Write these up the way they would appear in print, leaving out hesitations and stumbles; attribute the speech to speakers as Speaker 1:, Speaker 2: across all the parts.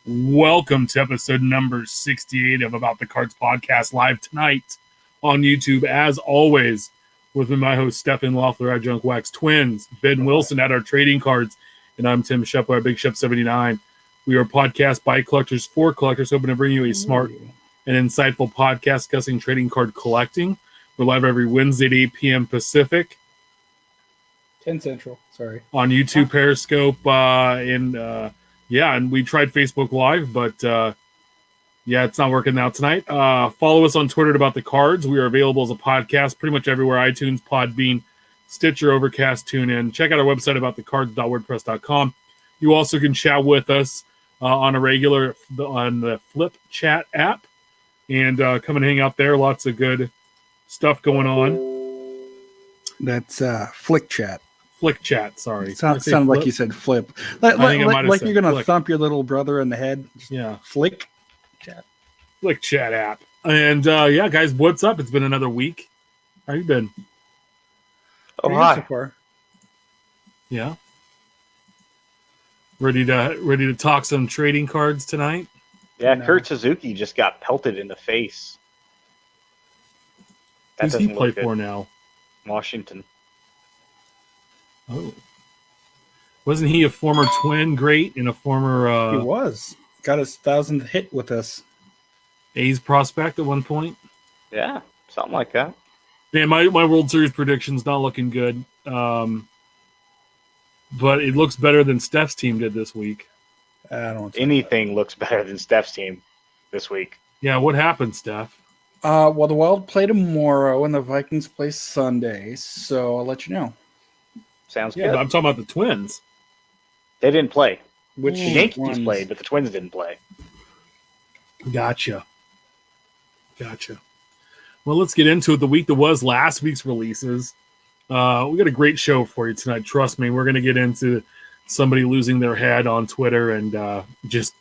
Speaker 1: Welcome to episode number 68 of About the Cards podcast, live tonight on YouTube. As always, with me, my host, Stephen Loeffler at Junk Wax Twins, Ben Wilson at our trading cards, and I'm Tim Shepler at Big Shep 79. We are a podcast by collectors for collectors, hoping to bring you a smart and insightful podcast discussing trading card collecting. We're live every Wednesday at 8 p.m. Pacific.
Speaker 2: 10 Central, sorry.
Speaker 1: On YouTube, Periscope, and we tried Facebook Live, but it's not working out tonight. Follow us on Twitter at About the Cards. We are available as a podcast pretty much everywhere: iTunes, Podbean, Stitcher, Overcast, TuneIn. Check out our website, aboutthecards.wordpress.com. You also can chat with us on the Flip Chat app, and come and hang out there. Lots of good stuff going on.
Speaker 2: That's Flick Chat.
Speaker 1: Flick Chat, sorry.
Speaker 2: Sounded like you said flip. Like you're going to thump your little brother in the head.
Speaker 1: Yeah.
Speaker 2: Flick Chat.
Speaker 1: Flick Chat app. And, guys, what's up? It's been another week. How you been?
Speaker 2: Oh, hi. So far.
Speaker 1: Yeah. Ready to talk some trading cards tonight?
Speaker 3: Yeah, no. Kurt Suzuki just got pelted in the face.
Speaker 1: Who's he play for now?
Speaker 3: Washington.
Speaker 1: Oh. Wasn't he a former Twin great and a former...
Speaker 2: He was. Got his 1,000th hit with us.
Speaker 1: A's prospect at one point?
Speaker 3: Yeah, something like that.
Speaker 1: Man, my World Series prediction's not looking good. But it looks better than Steph's team did this week.
Speaker 2: I don't
Speaker 3: Anything looks better than Steph's team this week.
Speaker 1: Yeah, what happened, Steph?
Speaker 2: Well, the Wild play tomorrow and the Vikings play Sunday, so I'll let you know.
Speaker 3: Sounds
Speaker 1: good.
Speaker 3: But
Speaker 1: I'm talking about the Twins.
Speaker 3: They didn't play.
Speaker 2: Which
Speaker 3: the Yankees played, but the Twins didn't play.
Speaker 1: Gotcha. Well, let's get into it. The week that was last week's releases. We got a great show for you tonight. Trust me, we're going to get into somebody losing their head on Twitter and just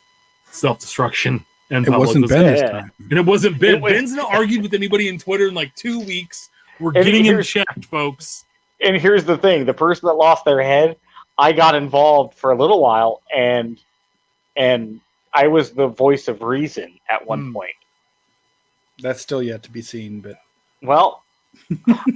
Speaker 1: self-destruction. And
Speaker 2: it wasn't Ben this time.
Speaker 1: And it wasn't Ben. Ben's not argued with anybody in Twitter in like 2 weeks. We're getting him checked, folks.
Speaker 3: And here's the thing. The person that lost their head, I got involved for a little while, and I was the voice of reason at one point.
Speaker 2: That's still yet to be seen, but...
Speaker 3: Well,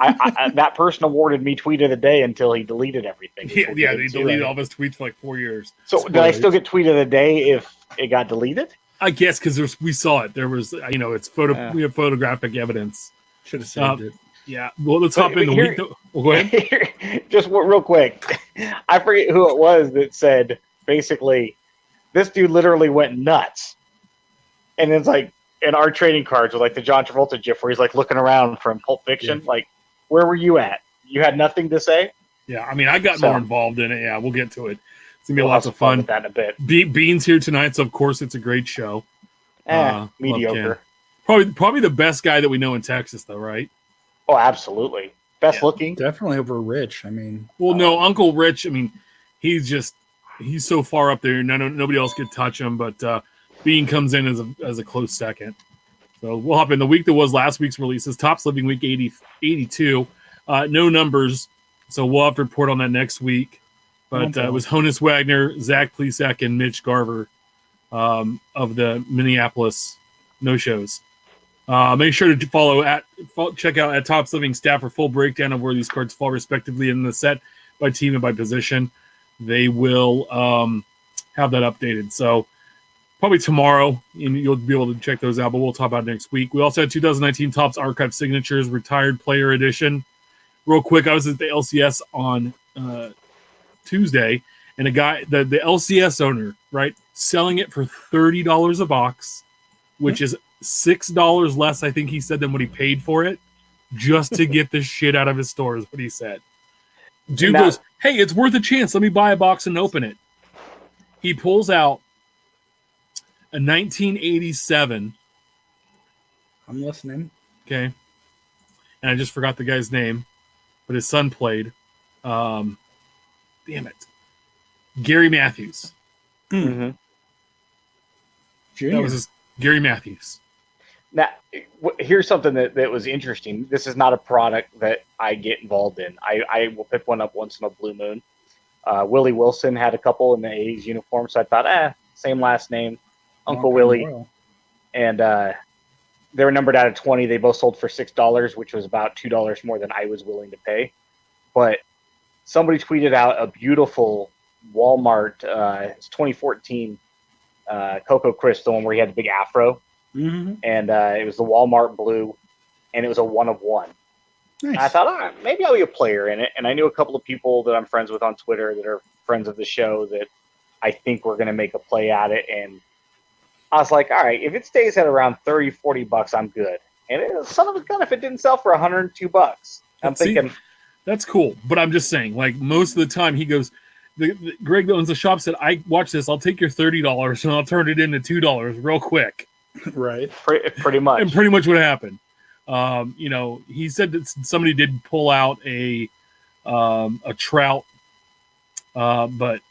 Speaker 3: I that person awarded me Tweet of the Day until he deleted everything.
Speaker 1: Yeah, they deleted all of his tweets for like 4 years.
Speaker 3: So did I still get Tweet of the Day if it got deleted?
Speaker 1: I guess because we saw it. There was, it's photo. We have photographic evidence.
Speaker 2: Should have saved it.
Speaker 1: Yeah. Well, let's hop in the week. Go ahead.
Speaker 3: Just real quick. I forget who it was that said, basically, this dude literally went nuts. And it's like, in our trading cards with like the John Travolta gif where he's like looking around from Pulp Fiction. Yeah. Like, where were you at? You had nothing to say?
Speaker 1: Yeah. I mean, I got more involved in it. Yeah. We'll get to it. It's going to be lots of fun.
Speaker 3: With that in a bit.
Speaker 1: Bean's here tonight. So, of course, it's a great show.
Speaker 3: Mediocre.
Speaker 1: Probably the best guy that we know in Texas, though, right?
Speaker 3: Oh, absolutely. Best looking.
Speaker 2: Definitely over Rich. I mean,
Speaker 1: no, Uncle Rich. I mean, he's so far up there. Nobody else could touch him. But Bean comes in as a close second. So we'll hop in the week that was last week's releases. Top Living Week 82. No numbers, so we'll have to report on that next week. But it was Honus Wagner, Zach Plesac, and Mitch Garver of the Minneapolis no-shows. Make sure to check out at Topps Living staff for full breakdown of where these cards fall respectively in the set by team and by position. They will have that updated. So probably tomorrow, you'll be able to check those out, but we'll talk about it next week. We also had 2019 Topps Archive Signatures Retired Player Edition. Real quick, I was at the LCS on Tuesday, and a guy, the LCS owner, right, selling it for $30 a box, which is $6 less, I think he said, than what he paid for it, just to get this shit out of his store, is what he said. Dude goes, hey, it's worth a chance. Let me buy a box and open it. He pulls out a 1987.
Speaker 2: I'm listening.
Speaker 1: Okay. And I just forgot the guy's name, but his son played. Damn it. Gary Matthews.
Speaker 3: Mm-hmm.
Speaker 2: Junior.
Speaker 1: That was his Gary Matthews.
Speaker 3: Now, here's something that was interesting. This is not a product that I get involved in. I will pick one up once in a blue moon. Willie Wilson had a couple in the A's uniform, so I thought, same last name, Uncle Willie. And they were numbered out of 20. They both sold for $6, which was about $2 more than I was willing to pay. But somebody tweeted out a beautiful Walmart, it's 2014 Coco Crisp, the one where he had the big afro.
Speaker 2: Mm-hmm.
Speaker 3: And it was the Walmart blue, and it was a 1/1.
Speaker 2: Nice.
Speaker 3: And I thought, maybe I'll be a player in it. And I knew a couple of people that I'm friends with on Twitter that are friends of the show that I think we're going to make a play at it. And I was like, all right, if it stays at around $30-$40, I'm good. And son of a gun, if it didn't sell for $102, I'm thinking
Speaker 1: that's cool. But I'm just saying, like, most of the time he goes, Greg that owns the shop said, I watch this, I'll take your $30 and I'll turn it into $2 real quick.
Speaker 2: Right.
Speaker 3: Pretty much.
Speaker 1: And pretty much what happened. He said that somebody did pull out a trout, but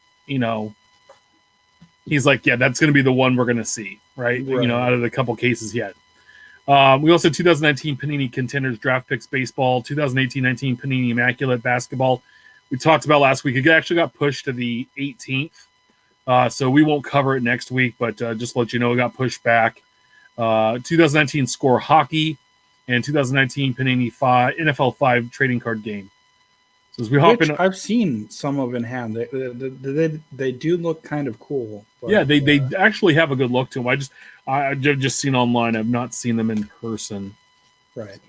Speaker 1: he's like, yeah, that's going to be the one we're going to see, right? Out of the couple cases he had. We also had 2019 Panini Contenders Draft Picks Baseball, 2018-19 Panini Immaculate Basketball. We talked about last week. It actually got pushed to the 18th, so we won't cover it next week, but just to let you know, it got pushed back. 2019 Score Hockey and 2019 Panini NFL 5 trading card game. So as we hop in,
Speaker 2: I've seen some of in hand. They do look kind of cool. But,
Speaker 1: yeah, they actually have a good look to them. I've just seen online. I've not seen them in person.
Speaker 2: Right.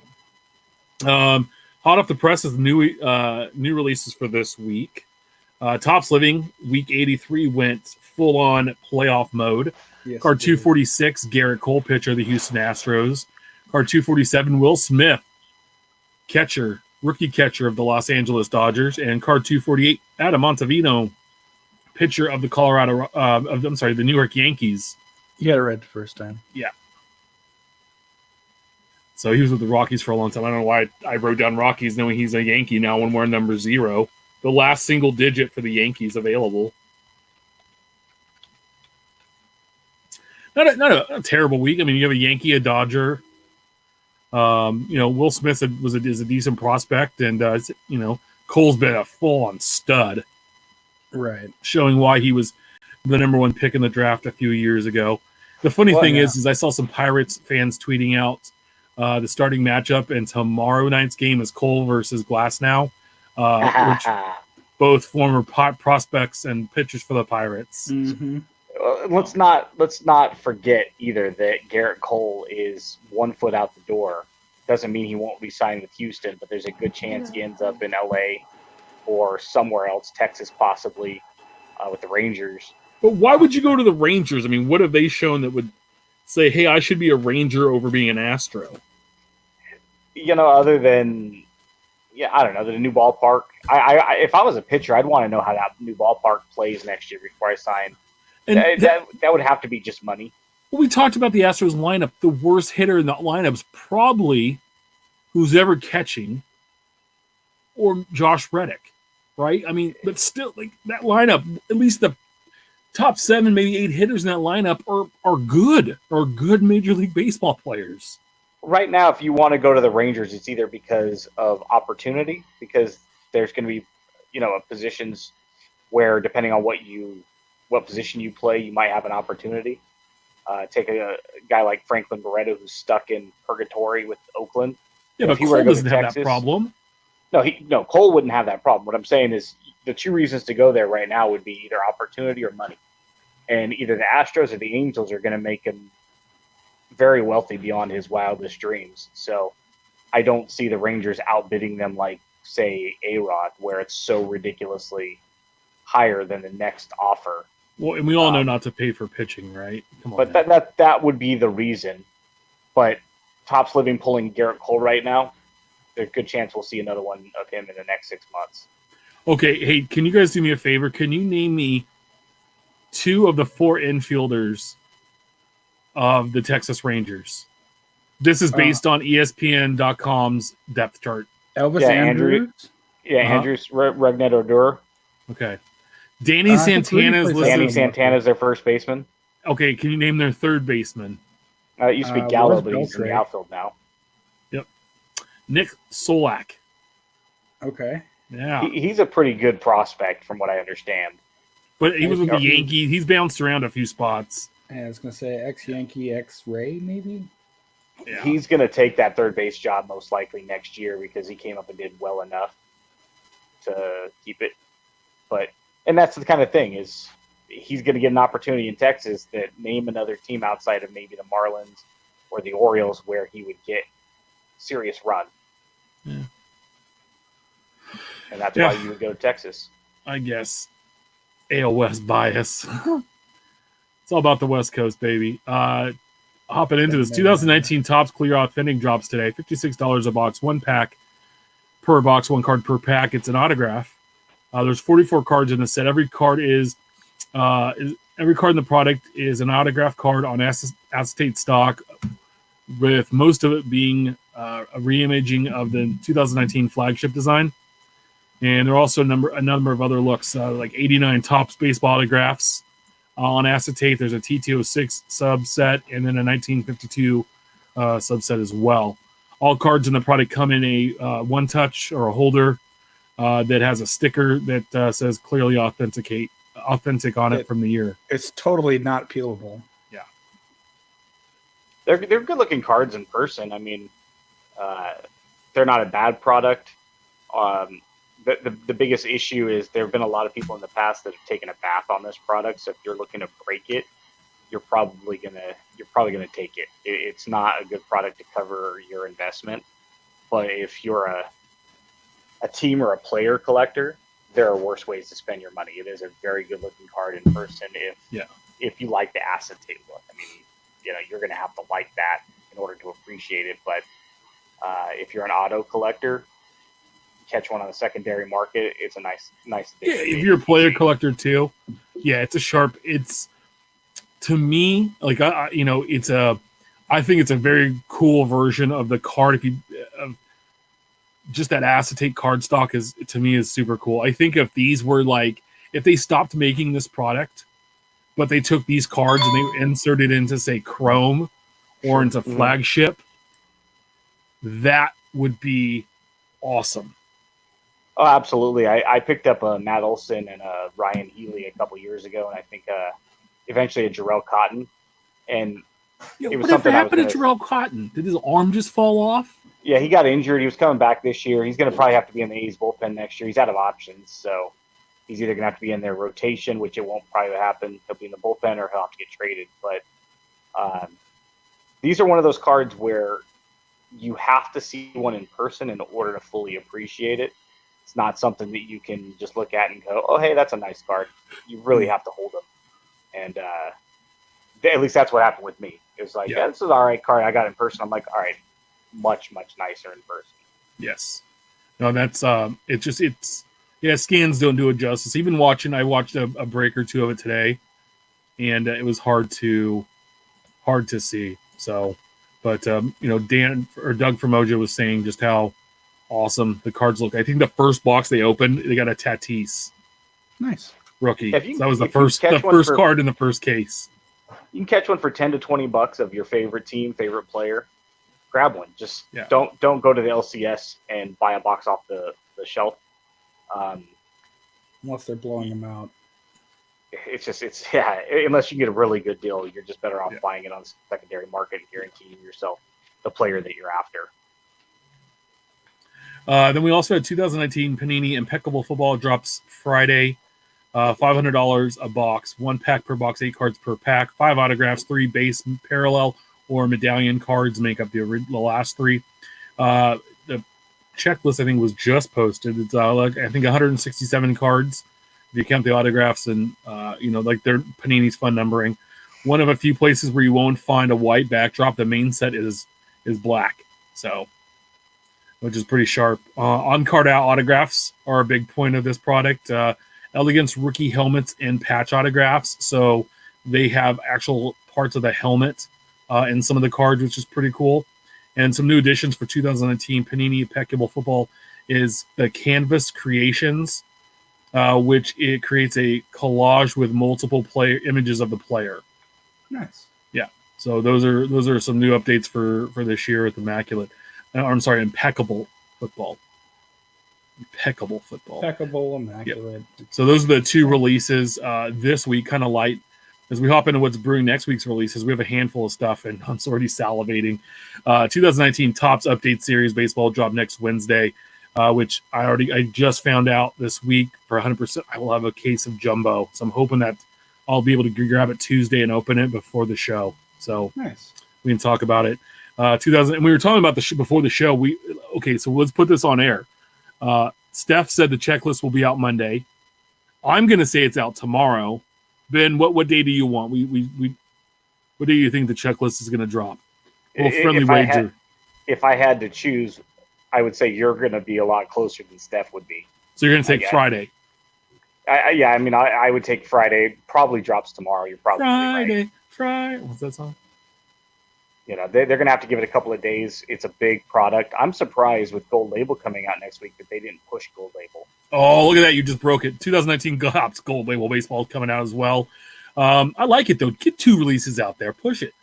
Speaker 1: Hot off the press is new releases for this week. Topps Living Week 83 went full on playoff mode.
Speaker 2: Yes,
Speaker 1: Card 246 Garrett Cole, pitcher of the Houston Astros. Card 247 Will Smith, rookie catcher of the Los Angeles Dodgers, and card 248 Adam Montevino, pitcher of the the New York Yankees.
Speaker 2: You got it right the first time.
Speaker 1: Yeah. So he was with the Rockies for a long time. I don't know why I wrote down Rockies knowing he's a Yankee now when we're number 0. The last single digit for the Yankees available. Not a terrible week. I mean, you have a Yankee, a Dodger. Will Smith is a decent prospect, and Cole's been a full-on stud.
Speaker 2: Right.
Speaker 1: Showing why he was the number 1 pick in the draft a few years ago. The funny thing is I saw some Pirates fans tweeting out the starting matchup, and tomorrow night's game is Cole versus Glasnow, which both former prospects and pitchers for the Pirates.
Speaker 2: Mm-hmm.
Speaker 3: Let's not forget either that Garrett Cole is 1 foot out the door. Doesn't mean he won't be signed with Houston, but there's a good chance he ends up in LA or somewhere else, Texas possibly, with the Rangers.
Speaker 1: But why would you go to the Rangers? I mean, what have they shown that would say, hey, I should be a Ranger over being an Astro?
Speaker 3: Other than, I don't know, the new ballpark. If I was a pitcher, I'd want to know how that new ballpark plays next year before I sign. And that would have to be just money.
Speaker 1: Well, we talked about the Astros lineup. The worst hitter in the lineup is probably who's ever catching or Josh Reddick, right? I mean, but still, like that lineup, at least the top 7, maybe 8 hitters in that lineup are good Major League Baseball players.
Speaker 3: Right now, if you want to go to the Rangers, it's either because of opportunity, because there's going to be, positions where depending on what position you play, you might have an opportunity. Take a guy like Franklin Barreto who's stuck in purgatory with Oakland.
Speaker 1: Yeah, but Cole doesn't have that problem.
Speaker 3: No, Cole wouldn't have that problem. What I'm saying is the 2 reasons to go there right now would be either opportunity or money. And either the Astros or the Angels are going to make him very wealthy beyond his wildest dreams. So I don't see the Rangers outbidding them like, say, A-Rod, where it's so ridiculously higher than the next offer.
Speaker 1: Well, and we all know not to pay for pitching, right? Come on.
Speaker 3: But that would be the reason. But Topps Living pulling Garrett Cole right now, there's a good chance we'll see another one of him in the next 6 months.
Speaker 1: Okay, hey, can you guys do me a favor? Can you name me 2 of the 4 infielders of the Texas Rangers. This is based on ESPN.com's depth chart.
Speaker 2: Elvis Andrews?
Speaker 3: Andrews, Regnet Odor.
Speaker 1: Okay. Danny Santana's listed.
Speaker 3: Danny Santana's their first baseman.
Speaker 1: Okay, can you name their third baseman?
Speaker 3: It used to be Gallo, but he's in the outfield now.
Speaker 1: Yep. Nick Solak.
Speaker 2: Okay.
Speaker 1: Yeah.
Speaker 3: He's a pretty good prospect from what I understand.
Speaker 1: But he was with the Yankees. He's bounced around a few spots.
Speaker 2: I was going to say ex-Yankee, ex-Ray, maybe?
Speaker 3: Yeah. He's going to take that third base job most likely next year because he came up and did well enough to keep it. And that's the kind of thing is he's going to get an opportunity in Texas that name another team outside of maybe the Marlins or the Orioles where he would get serious run.
Speaker 1: Yeah.
Speaker 3: And that's why you would go to Texas.
Speaker 1: I guess. AL West bias. It's all about the West Coast, baby. Hopping into this 2019 Topps Clear Authentic drops today. $56 a box, one pack per box, one card per pack. It's an autograph. There's 44 cards in the set. Every card in the product is an autograph card on acetate stock, with most of it being a reimaging of the 2019 flagship design. And there are also a number of other looks, like 89 Topps baseball autographs on acetate. There's a T206 subset and then a 1952 subset as well. All cards in the product come in a one-touch or a holder that has a sticker that says clearly authentic on it from the year.
Speaker 2: It's totally not peelable.
Speaker 1: Yeah.
Speaker 3: They're good-looking cards in person. I mean, they're not a bad product. The biggest issue is there have been a lot of people in the past that have taken a bath on this product. So if you're looking to break it, you're probably gonna take it. It's not a good product to cover your investment. But if you're a team or a player collector, there are worse ways to spend your money. It is a very good looking card in person if you like the acetate look. I mean, you're gonna have to like that in order to appreciate it. But if you're an auto collecter, catch one on the secondary market, it's a nice thing.
Speaker 1: Yeah, if you're a player collector too, it's a sharp. It's, to me, like I think it's a very cool version of the card. Just that acetate card stock is super cool. I think if these were if they stopped making this product, but they took these cards and they inserted into say Chrome or into flagship, that would be awesome.
Speaker 3: Oh, absolutely. I picked up a Matt Olson and a Ryan Healy a couple years ago, and I think eventually a Jarrell Cotton. And it was
Speaker 1: what happened to Jarrell Cotton? Did his arm just fall off?
Speaker 3: Yeah, he got injured. He was coming back this year. He's going to probably have to be in the A's bullpen next year. He's out of options, so he's either going to have to be in their rotation, which it won't probably happen. He'll be in the bullpen, or he'll have to get traded. But these are one of those cards where you have to see one in person in order to fully appreciate it. It's not something that you can just look at and go, oh, hey, that's a nice card. You really have to hold them. And at least that's what happened with me. It was like, this is an all right card. I got it in person. I'm like, all right, much, much nicer in person.
Speaker 1: Yes. No, that's scans don't do it justice. Even I watched a break or two of it today, and it was hard to see. So, but Dan or Doug from Mojo was saying just how awesome the cards look. I think the first box they opened, they got a Tatis.
Speaker 2: Nice.
Speaker 1: Rookie. So that was the first card in the first case.
Speaker 3: You can catch one for $10 to $20 of your favorite team, favorite player. Grab one. Just don't go to the LCS and buy a box off the shelf.
Speaker 2: Unless they're blowing them out.
Speaker 3: Unless you get a really good deal, you're just better off buying it on the secondary market and guaranteeing yourself the player that you're after.
Speaker 1: Then we also had 2019 Panini Impeccable Football drops Friday. $500 a box, one pack per box, 8 cards per pack, 5 autographs, 3 base parallel or medallion cards make up the last 3. The checklist I think was just posted. It's I think 167 cards if you count the autographs and they're Panini's fun numbering. One of a few places where you won't find a white backdrop. The main set is black, so which is pretty sharp. On-card autographs are a big point of this product. Elegance rookie helmets and patch autographs. So they have actual parts of the helmet in some of the cards, which is pretty cool. And some new additions for 2019 Panini Impeccable Football is the Canvas Creations, which it creates a collage with multiple player images of the player.
Speaker 2: Nice.
Speaker 1: Yeah. So those are some new updates for this year with Immaculate. I'm sorry, Impeccable Football. Impeccable Football.
Speaker 2: Impeccable, Immaculate.
Speaker 1: Yep. So those are the two releases this week, kind of light. As we hop into what's brewing next week's releases, we have a handful of stuff, and I'm already salivating. 2019 Topps Update Series Baseball drop next Wednesday, which I just found out this week for 100%. I will have a case of Jumbo, so I'm hoping that I'll be able to grab it Tuesday and open it before the show. So
Speaker 2: nice.
Speaker 1: We can talk about it. 2000, and we were talking about before the show. So let's put this on air. Steph said the checklist will be out Monday. I'm going to say it's out tomorrow. Ben, what day do you want? What do you think the checklist is going to drop? A little friendly wager.
Speaker 3: If I had to choose, I would say you're going to be a lot closer than Steph would be.
Speaker 1: So you're going to take Friday.
Speaker 3: I would take Friday. Probably drops tomorrow. You're probably
Speaker 1: Friday. What's that song?
Speaker 3: They're going to have to give it a couple of days. It's a big product. I'm surprised with Gold Label coming out next week that they didn't push Gold Label.
Speaker 1: Oh, look at that. You just broke it. 2019 Topps Gold Label Baseball coming out as well. I like it, though. Get 2 releases out there. Push it.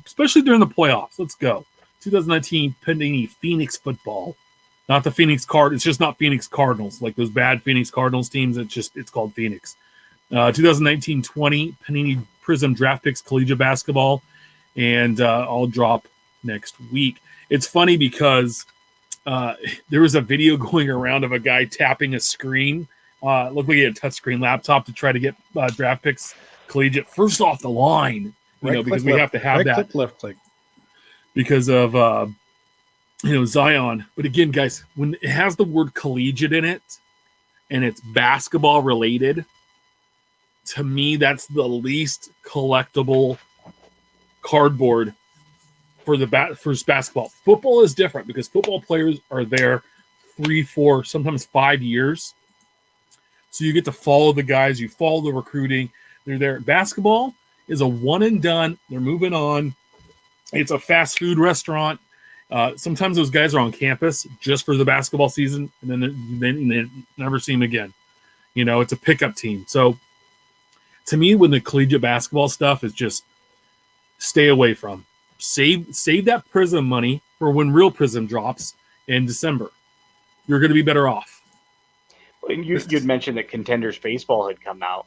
Speaker 1: Especially during the playoffs. Let's go. 2019 Panini Phoenix Football. Not the Phoenix Card. It's just not Phoenix Cardinals. Like those bad Phoenix Cardinals teams. It's called Phoenix. 2019-20 Panini Prizm Draft Picks Collegiate Basketball. And I'll drop next week. It's funny because there was a video going around of a guy tapping a screen. Looked like he had a touchscreen laptop to try to get Draft Picks Collegiate first off the line. Because we have to have that.
Speaker 2: Left click.
Speaker 1: Because of Zion. But again, guys, when it has the word collegiate in it and it's basketball related, to me that's the least collectible cardboard for basketball. Football is different because football players are there 3, 4, sometimes 5 years. So you get to follow the guys, you follow the recruiting. They're there. Basketball is a one and done. They're moving on. It's a fast food restaurant. Sometimes those guys are on campus just for the basketball season, and then they never see them again. It's a pickup team. So to me, when the collegiate basketball stuff is just stay away from. Save that Prizm money for when real Prizm drops in December. You're going to be better off.
Speaker 3: You'd mentioned that Contenders Baseball had come out.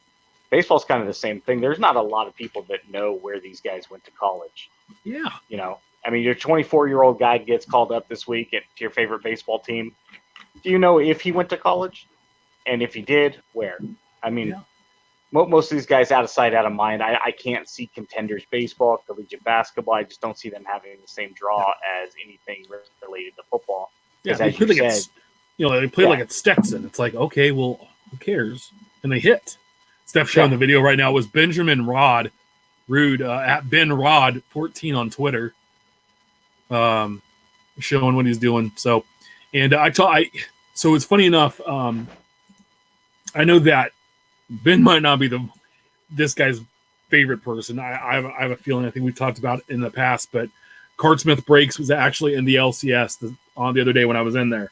Speaker 3: Baseball's kind of the same thing. There's not a lot of people that know where these guys went to college.
Speaker 1: Yeah.
Speaker 3: Your 24-year-old guy gets called up this week to your favorite baseball team. Do you know if he went to college? And if he did, where? Yeah. Most of these guys out of sight, out of mind. I can't see Contenders Baseball, collegiate basketball. I just don't see them having the same draw as anything related to football.
Speaker 1: Yeah, they play like it's Stetson. It's like, okay, well, who cares? And they hit. Steph showing the video right now was Benjamin Rude at Ben Rod 14 on Twitter, showing what he's doing. So, and so it's funny enough. I know that Ben might not be this guy's favorite person. I have a feeling. I think we've talked about it in the past, but Cardsmith Breaks was actually in the LCS on the other day when I was in there.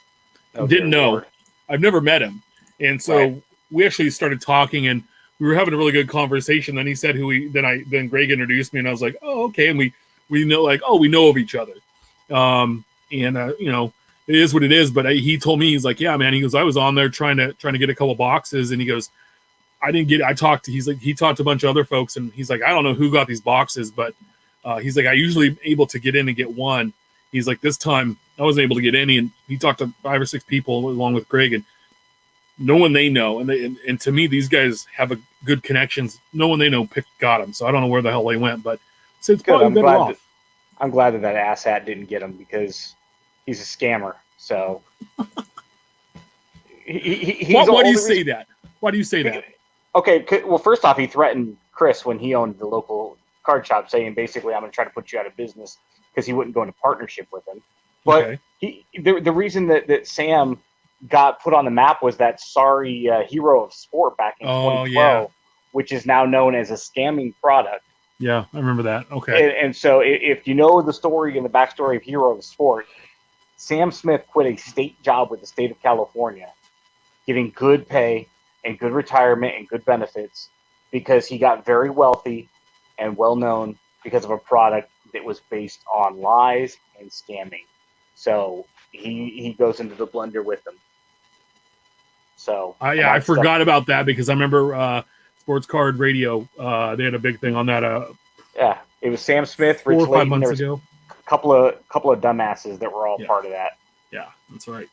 Speaker 1: Didn't know. Lord. I've never met him, and so we actually started talking, and we were having a really good conversation. Then he said then Greg introduced me, and I was like, oh, okay, and we know we know of each other, it is what it is. But he told me, he's like, yeah, man. He goes, I was on there trying to get a couple boxes, and he goes, I didn't get it. He talked to a bunch of other folks, and he's like, I don't know who got these boxes, but he's like, I usually able to get in and get one. He's like, this time I wasn't able to get any, and he talked to 5 or 6 people along with Greg, and no one they know, and to me, these guys have a good connections. No one they know got them, so I don't know where the hell they went, but so it's probably better off.
Speaker 3: I'm glad that asshat didn't get him because he's a scammer. So
Speaker 1: why do you say that? Why do you say that?
Speaker 3: Okay, well, first off, he threatened Chris when he owned the local card shop, saying basically, I'm going to try to put you out of business because he wouldn't go into partnership with him. But the reason that Sam got put on the map was that sorry hero of sport back in 2012, which is now known as a scamming product.
Speaker 1: Yeah, I remember that. Okay.
Speaker 3: And so if you know the story and the backstory of Hero of the Sport, Sam Smith quit a state job with the state of California, getting good pay and good retirement and good benefits because he got very wealthy and well known because of a product that was based on lies and scamming. So he goes into the blender with them. So
Speaker 1: Yeah, I forgot about that because I remember Sports Card Radio. They had a big thing on that.
Speaker 3: Yeah, it was Sam Smith,
Speaker 1: 4
Speaker 3: Rich
Speaker 1: or 5
Speaker 3: Layton.
Speaker 1: months
Speaker 3: There was
Speaker 1: ago.
Speaker 3: a couple of dumbasses that were all part of that.
Speaker 1: Yeah, that's right.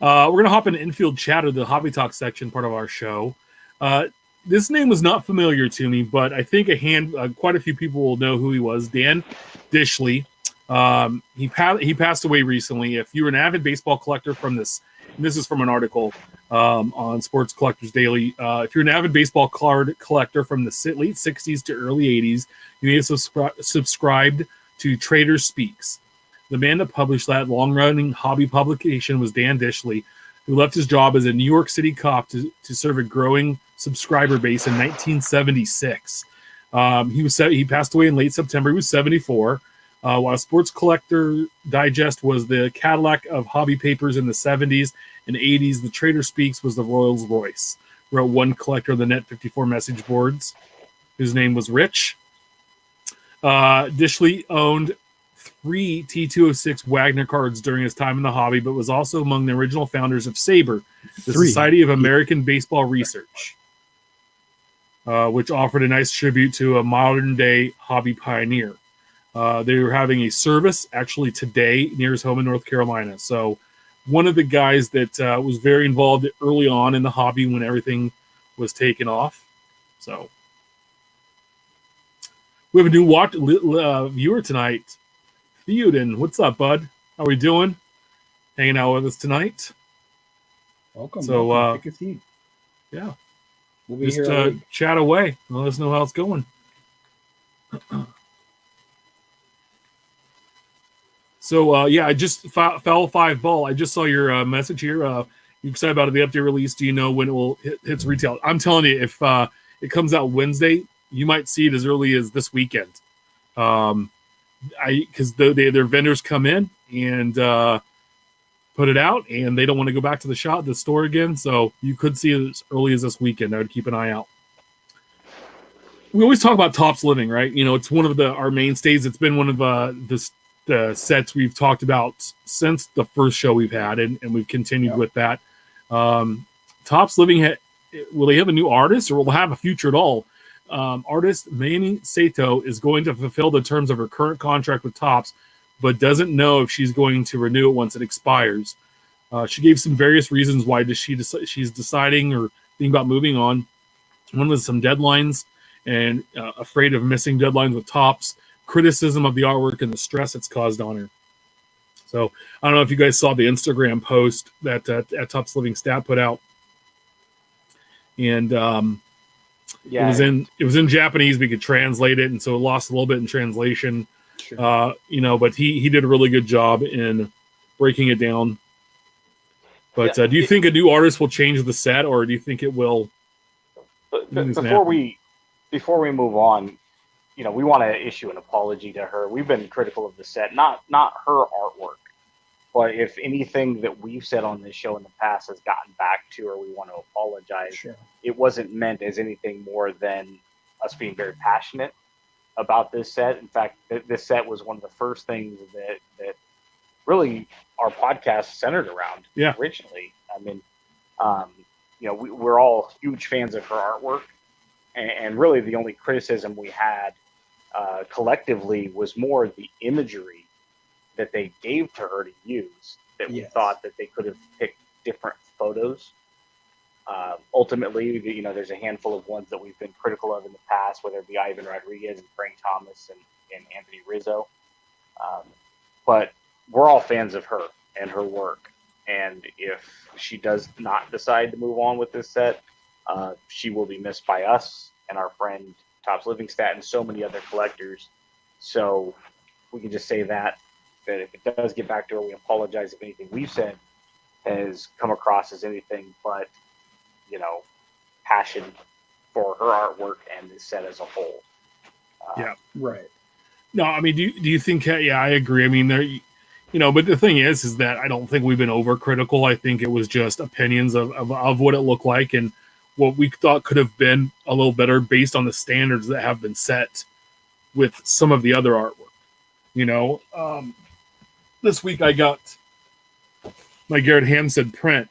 Speaker 1: We're going to hop into Infield Chatter, the Hobby Talk section, part of our show. This name was not familiar to me, but I think quite a few people will know who he was. Dan Dischley. He passed away recently. If you're an avid baseball collector from this is from an article on Sports Collectors Daily. If you're an avid baseball card collector from the late 60s to early 80s, you may have subscribed to Trader Speaks. The man that published that long-running hobby publication was Dan Dischley, who left his job as a New York City cop to serve a growing subscriber base in 1976. He passed away in late September. He was 74. While Sports Collector Digest was the Cadillac of hobby papers in the 70s and 80s, the Trader Speaks was the Rolls Royce. Wrote one collector of the Net 54 message boards, whose name was Rich. Dischley owned 3 T206 Wagner cards during his time in the hobby, but was also among the original founders of SABR, the Society of American Baseball Research, which offered a nice tribute to a modern-day hobby pioneer. They were having a service actually today near his home in North Carolina. So one of the guys that was very involved early on in the hobby when everything was taken off. So we have a new viewer tonight. Theoden, what's up, bud? How we doing? Hanging out with us tonight.
Speaker 2: Welcome.
Speaker 1: So,
Speaker 2: welcome. Take a seat.
Speaker 1: Yeah.
Speaker 2: We'll be
Speaker 1: Just
Speaker 2: here.
Speaker 1: Chat away. Let us know how it's going. So, yeah, I just Foul 5 Ball. I just saw your message here. You excited about the update release? Do you know when it will hit retail? I'm telling you, if it comes out Wednesday, you might see it as early as this weekend. Because their vendors come in and put it out, and they don't want to go back to the store again. So you could see it as early as this weekend. I would keep an eye out. We always talk about Topps Living, right? You know, it's one of our mainstays. It's been one of the sets we've talked about since the first show we've had, and we've continued with that. Topps Living, will they have a new artist, or will they have a future at all? Artist Manny Sato is going to fulfill the terms of her current contract with Topps, but doesn't know if she's going to renew it once it expires. She gave some various reasons why she's deciding or thinking about moving on. One was some deadlines and afraid of missing deadlines with Topps, criticism of the artwork, and the stress it's caused on her. So I don't know if you guys saw the Instagram post that at Topps Living Stat put out, and
Speaker 3: Yeah,
Speaker 1: it was in Japanese. We could translate it, and so it lost a little bit in translation.
Speaker 2: Sure.
Speaker 1: But he did a really good job in breaking it down. But do you think a new artist will change the set, or do you think it will?
Speaker 3: Before we move on, you know, we want to issue an apology to her. We've been critical of the set, not her artwork, but if anything that we've said on this show in the past has gotten back to her, we want to apologize.
Speaker 2: Sure.
Speaker 3: It wasn't meant as anything more than us being very passionate about this set. In fact, this set was one of the first things that really our podcast centered around originally. I mean, you know, we're all huge fans of her artwork, and really the only criticism we had collectively was more the imagery that they gave to her to use, that we thought that they could have picked different photos. Ultimately, you know, there's a handful of ones that we've been critical of in the past, whether it be Ivan Rodriguez and Frank Thomas and Anthony Rizzo. But we're all fans of her and her work. And if she does not decide to move on with this set, she will be missed by us and our friend Topps Living Stat and so many other collectors. So we can just say that if it does get back to her, we apologize if anything we've said has come across as anything but, you know, passion for her artwork and this set as a whole.
Speaker 2: Right.
Speaker 1: No, I mean, do you think? Yeah, I agree. I mean, but the thing is that I don't think we've been overcritical. I think it was just opinions of what it looked like and what we thought could have been a little better based on the standards that have been set with some of the other artwork. This week I got my Garrett Hampstead print,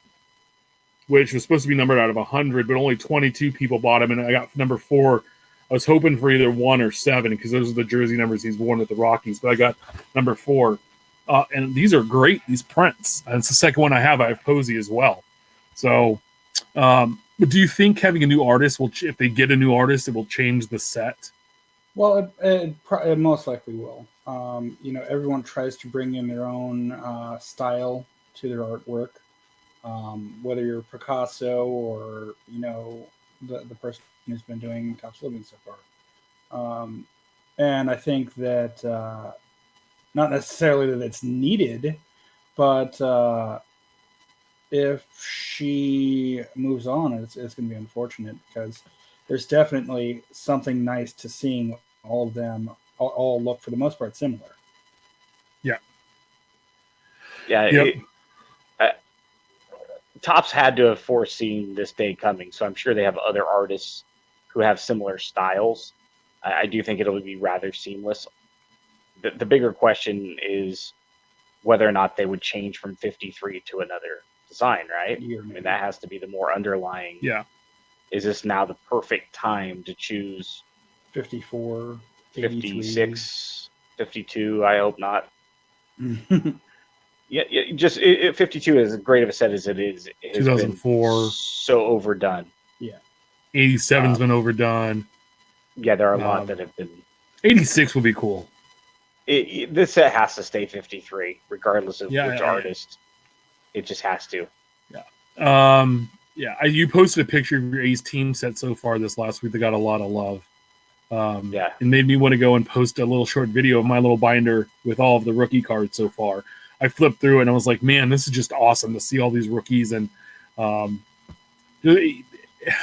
Speaker 1: which was supposed to be numbered out of 100, but only 22 people bought him, and I got number 4. I was hoping for either 1 or 7 because those are the jersey numbers he's worn with the Rockies, but I got number 4. And these are great, these prints. And it's the second one I have. I have Posey as well. So, but do you think having a new artist if they get a new artist, it will change the set?
Speaker 2: Well, it most likely will. Everyone tries to bring in their own style to their artwork. Whether you're Picasso or the person who's been doing Topps Living so far, and I think that not necessarily that it's needed, but if she moves on, it's going to be unfortunate because there's definitely something nice to seeing all of them all look for the most part similar.
Speaker 1: Yeah.
Speaker 3: Yep. Topps had to have foreseen this day coming, so I'm sure they have other artists who have similar styles. I do think it'll be rather seamless. The bigger question is whether or not they would change from 53 to another design, right? I mean, that has to be the more underlying.
Speaker 1: Yeah.
Speaker 3: Is this now the perfect time to choose
Speaker 2: 54,
Speaker 3: 56, 52? I hope not. Yeah, just 52 is as great of a set as it is. It has
Speaker 1: 2004.
Speaker 3: been so overdone.
Speaker 2: Yeah.
Speaker 1: 87's been overdone.
Speaker 3: Yeah, there are a lot that have been.
Speaker 1: 86 would be cool.
Speaker 3: This set has to stay 53, regardless of which artist. It just has to.
Speaker 1: Yeah. You posted a picture of your Ace team set so far this last week that got a lot of love. It made me want to go and post a little short video of my little binder with all of the rookie cards so far. I flipped through it and I was like, man, this is just awesome to see all these rookies and how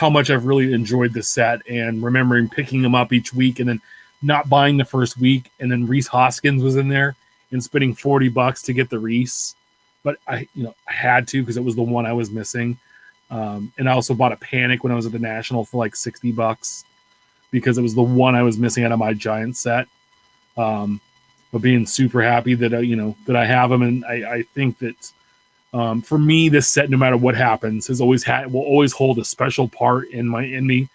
Speaker 1: much I've really enjoyed this set and remembering picking them up each week and then not buying the first week. And then Reese Hoskins was in there and spending $40 to get the Reese. But I had to because it was the one I was missing. And I also bought a Panic when I was at the National for like $60 because it was the one I was missing out of my Giant set. But being super happy that that I have them, and I think that for me, this set, no matter what happens, will always hold a special part in me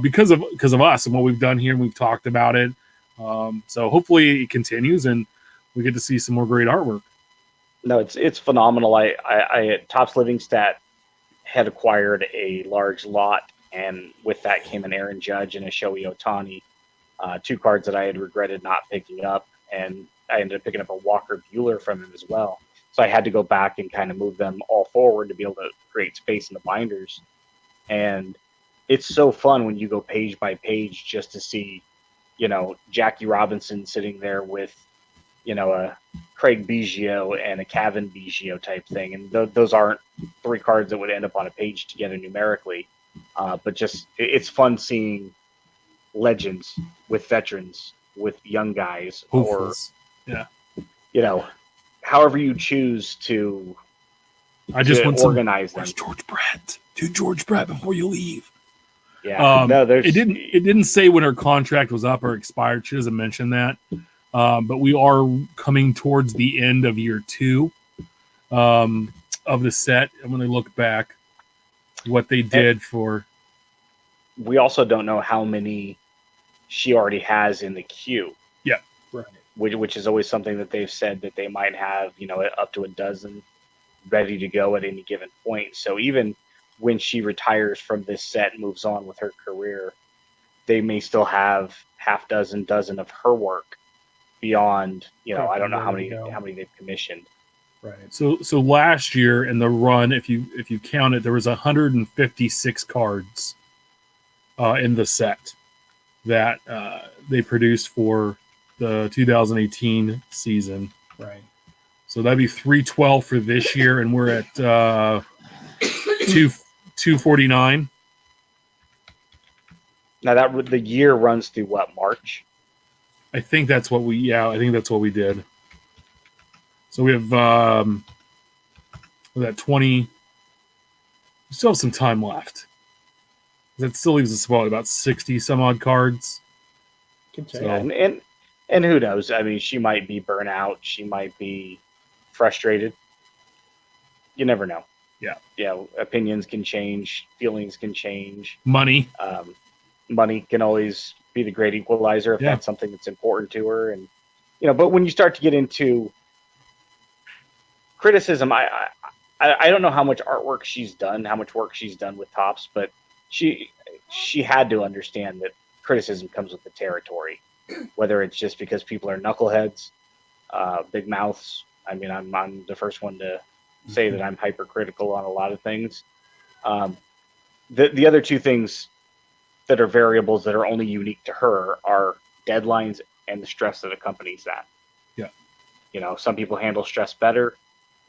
Speaker 1: because of us and what we've done here, and we've talked about it. So hopefully it continues, and we get to see some more great artwork.
Speaker 3: No, it's phenomenal. I at Topps Living Stat had acquired a large lot, and with that came an Aaron Judge and a Shohei Ohtani, 2 cards that I had regretted not picking up. And I ended up picking up a Walker Buehler from him as well. So I had to go back and kind of move them all forward to be able to create space in the binders. And it's so fun when you go page by page just to see, Jackie Robinson sitting there with, a Craig Biggio and a Kevin Biggio type thing. And those aren't 3 cards that would end up on a page together numerically. But just it's fun seeing legends with veterans, with young guys,
Speaker 1: Hopefuls.
Speaker 3: However you choose to
Speaker 1: I just want
Speaker 3: organize them.
Speaker 1: Where's George Brett? Do George Brett before you leave.
Speaker 3: Yeah.
Speaker 1: It didn't say when her contract was up or expired. She doesn't mention that. But we are coming towards the end of year 2 of the set. I'm going to look back what they did for.
Speaker 3: We also don't know how many she already has in the queue.
Speaker 1: Yeah.
Speaker 2: Right.
Speaker 3: Which is always something that they've said that they might have, up to a dozen ready to go at any given point. So even when she retires from this set and moves on with her career, they may still have dozen of her work beyond, I don't know how many they've commissioned.
Speaker 2: Right.
Speaker 1: So last year in the run, if you count it, there was 156 cards in the set that they produced for the 2018 season.
Speaker 2: Right.
Speaker 1: So that'd be 312 for this year, and we're at 249.
Speaker 3: Now the year runs through what, March?
Speaker 1: I think that's what we did. So we have that 20. We still have some time left. That still leaves us about 60 some odd cards.
Speaker 2: So.
Speaker 3: Yeah, and who knows? I mean, she might be burnt out. She might be frustrated. You never know.
Speaker 1: Yeah.
Speaker 3: Yeah. Opinions can change. Feelings can change.
Speaker 1: Money.
Speaker 3: Money can always be the great equalizer if that's something that's important to her. And but when you start to get into criticism, I don't know how much artwork she's done, how much work she's done with Topps, but she had to understand that criticism comes with the territory, whether it's just because people are knuckleheads, big mouths. I mean, I'm the first one to say that I'm hypercritical on a lot of things. The other two things that are variables that are only unique to her are deadlines and the stress that accompanies that.
Speaker 1: Yeah.
Speaker 3: Some people handle stress better.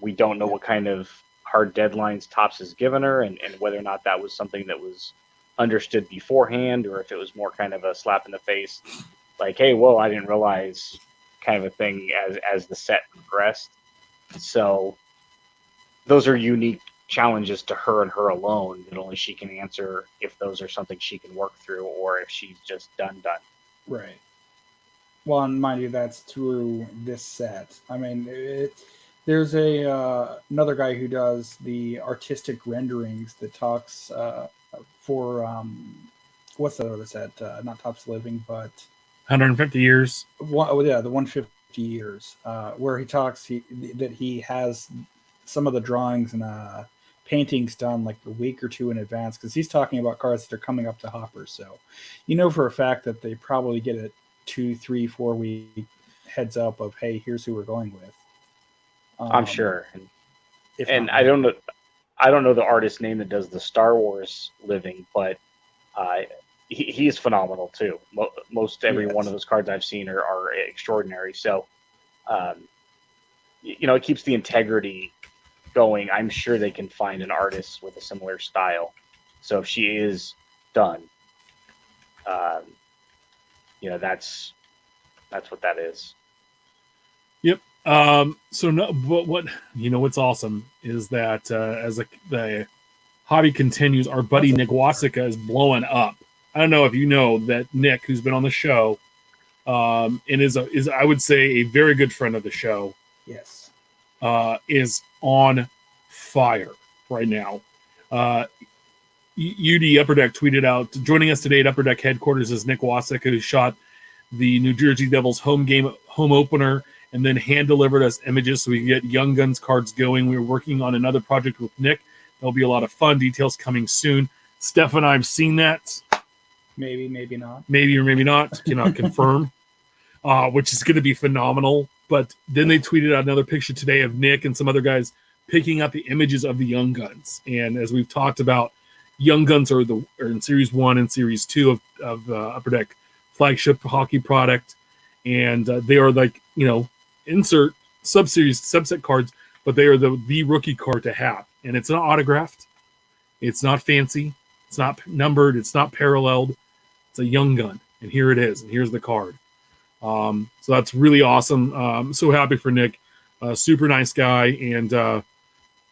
Speaker 3: We don't know what kind of hard deadlines Topps has given her and whether or not that was something that was understood beforehand or if it was more kind of a slap in the face, like, hey, whoa, I didn't realize, kind of a thing as the set progressed. So those are unique challenges to her and her alone that only she can answer if those are something she can work through or if she's just done.
Speaker 2: Right. Well, and mind you, that's through this set. I mean, there's another guy who does the artistic renderings that talks for what's that other set? Not Topps Living, but
Speaker 1: 150 years.
Speaker 2: the 150 years, where he talks that he has some of the drawings and paintings done like a week or two in advance because he's talking about cards that are coming up to hoppers. So, for a fact that they probably get a 2, 3, 4 week heads up of, hey, here's who we're going with.
Speaker 3: I'm sure, and I don't know the artist's name that does the Star Wars Living, but he is phenomenal too. Most every one of those cards I've seen are extraordinary. So, it keeps the integrity going. I'm sure they can find an artist with a similar style. So if she is done, that's what that is.
Speaker 1: Yep. So no, but what's awesome is that as the hobby continues, our buddy Nick Wosika is blowing up. I don't know if you know that Nick, who's been on the show, and is I would say a very good friend of the show.
Speaker 2: Yes.
Speaker 1: Is on fire right now. UD Upper Deck tweeted out, joining us today at Upper Deck headquarters is Nick Wosika, who shot the New Jersey Devils home opener and then hand-delivered us images so we can get Young Guns cards going. We're working on another project with Nick. There'll be a lot of fun details coming soon. Steph and I have seen that.
Speaker 2: Maybe not.
Speaker 1: Maybe or maybe not. Cannot confirm. Which is going to be phenomenal. But then they tweeted out another picture today of Nick and some other guys picking up the images of the Young Guns. And as we've talked about, Young Guns are in Series 1 and Series 2 of Upper Deck flagship hockey product. And they are like, insert subset cards, but they are the rookie card to have. And it's not autographed. It's not fancy. It's not numbered. It's not paralleled. It's a Young Gun. And here it is. And here's the card. So that's really awesome. I'm so happy for Nick. Super nice guy. And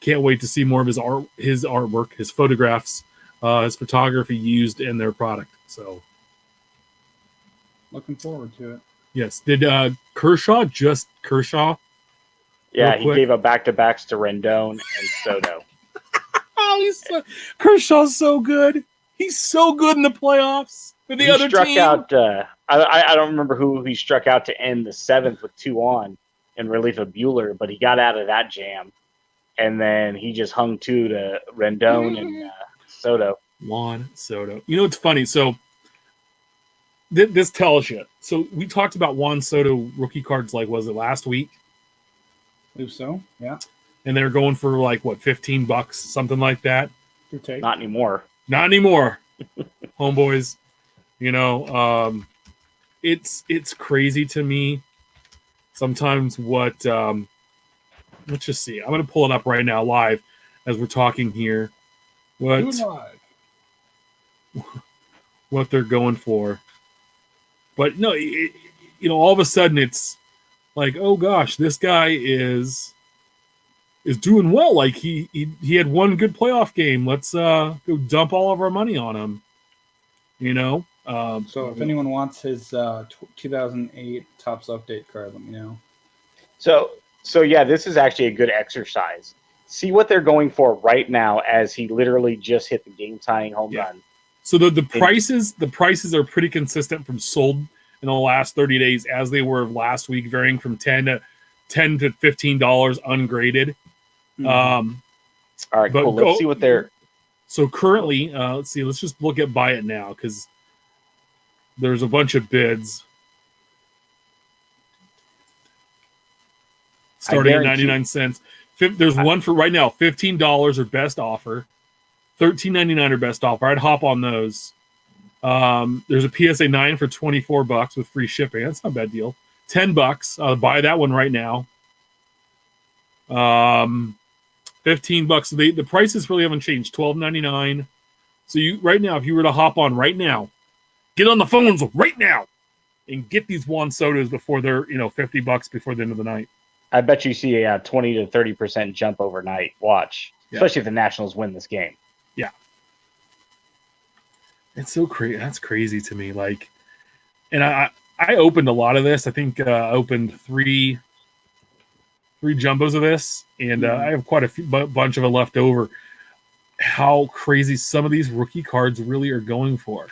Speaker 1: can't wait to see more of his artwork, his photographs, his photography used in their product. So
Speaker 2: looking forward to it.
Speaker 1: Yes. Did Kershaw?
Speaker 3: Yeah, he gave up back-to-backs to Rendon and Soto.
Speaker 1: Kershaw's so good. He's so good in the playoffs for the other
Speaker 3: struck
Speaker 1: team.
Speaker 3: Out. I don't remember who he struck out to end the 7th with 2 on in relief of Bueller, but he got out of that jam, and then he just hung 2 to Rendon and Soto.
Speaker 1: Juan Soto. It's funny. So this tells you. So we talked about Juan Soto rookie cards. Like, was it last week?
Speaker 2: I believe so. Yeah. And
Speaker 1: they're going for like what, $15, something like that.
Speaker 3: Not anymore.
Speaker 1: Not anymore, homeboys. It's crazy to me sometimes what. Let's just see. I'm going to pull it up right now live as we're talking here. What they're going for. But no, all of a sudden it's like, oh gosh, this guy is doing well. Like he had one good playoff game. Let's go dump all of our money on him.
Speaker 2: So if anyone wants his 2008 Topps update card, let me know.
Speaker 3: So yeah, this is actually a good exercise. See what they're going for right now, as he literally just hit the game-tying home run.
Speaker 1: So the prices are pretty consistent from sold in the last 30 days as they were last week, varying from $10 to $15 ungraded.
Speaker 3: All right, cool. Let's see what they're.
Speaker 1: So currently, let's see. Let's just look at buy it now because there's a bunch of bids starting at 99 cents. There's one for right now, $15 or best offer, $13.99 or best offer. I'd hop on those. There's a PSA 9 for $24 with free shipping. That's not a bad deal. $10. I'll buy that one right now. $15. The prices really haven't changed. $12.99. So right now, if you were to hop on right now, get on the phones right now and get these Juan Sotos before they're $50 before the end of the night.
Speaker 3: I bet you see a 20 to 30% jump overnight. Watch, especially if the Nationals win this game.
Speaker 1: Yeah, it's so crazy. That's crazy to me. Like, and I opened a lot of this. I think I opened three jumbos of this, and I have quite a bunch of it left over. How crazy some of these rookie cards really are going for.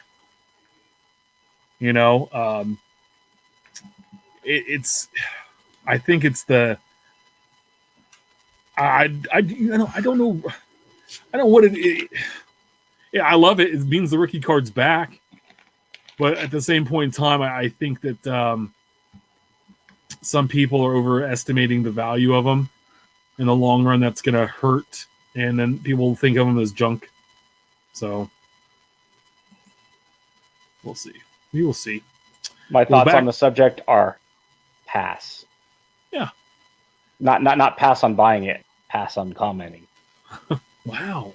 Speaker 1: It's. I think it's the. I don't know. I don't know what it. Yeah, I love it. It means the rookie card's back, but at the same point in time, I think that some people are overestimating the value of them. In the long run, that's going to hurt, and then people think of them as junk. So we'll see. We will see.
Speaker 3: My thoughts on the subject are pass.
Speaker 1: Yeah.
Speaker 3: Not pass on buying it, pass on commenting.
Speaker 1: Wow.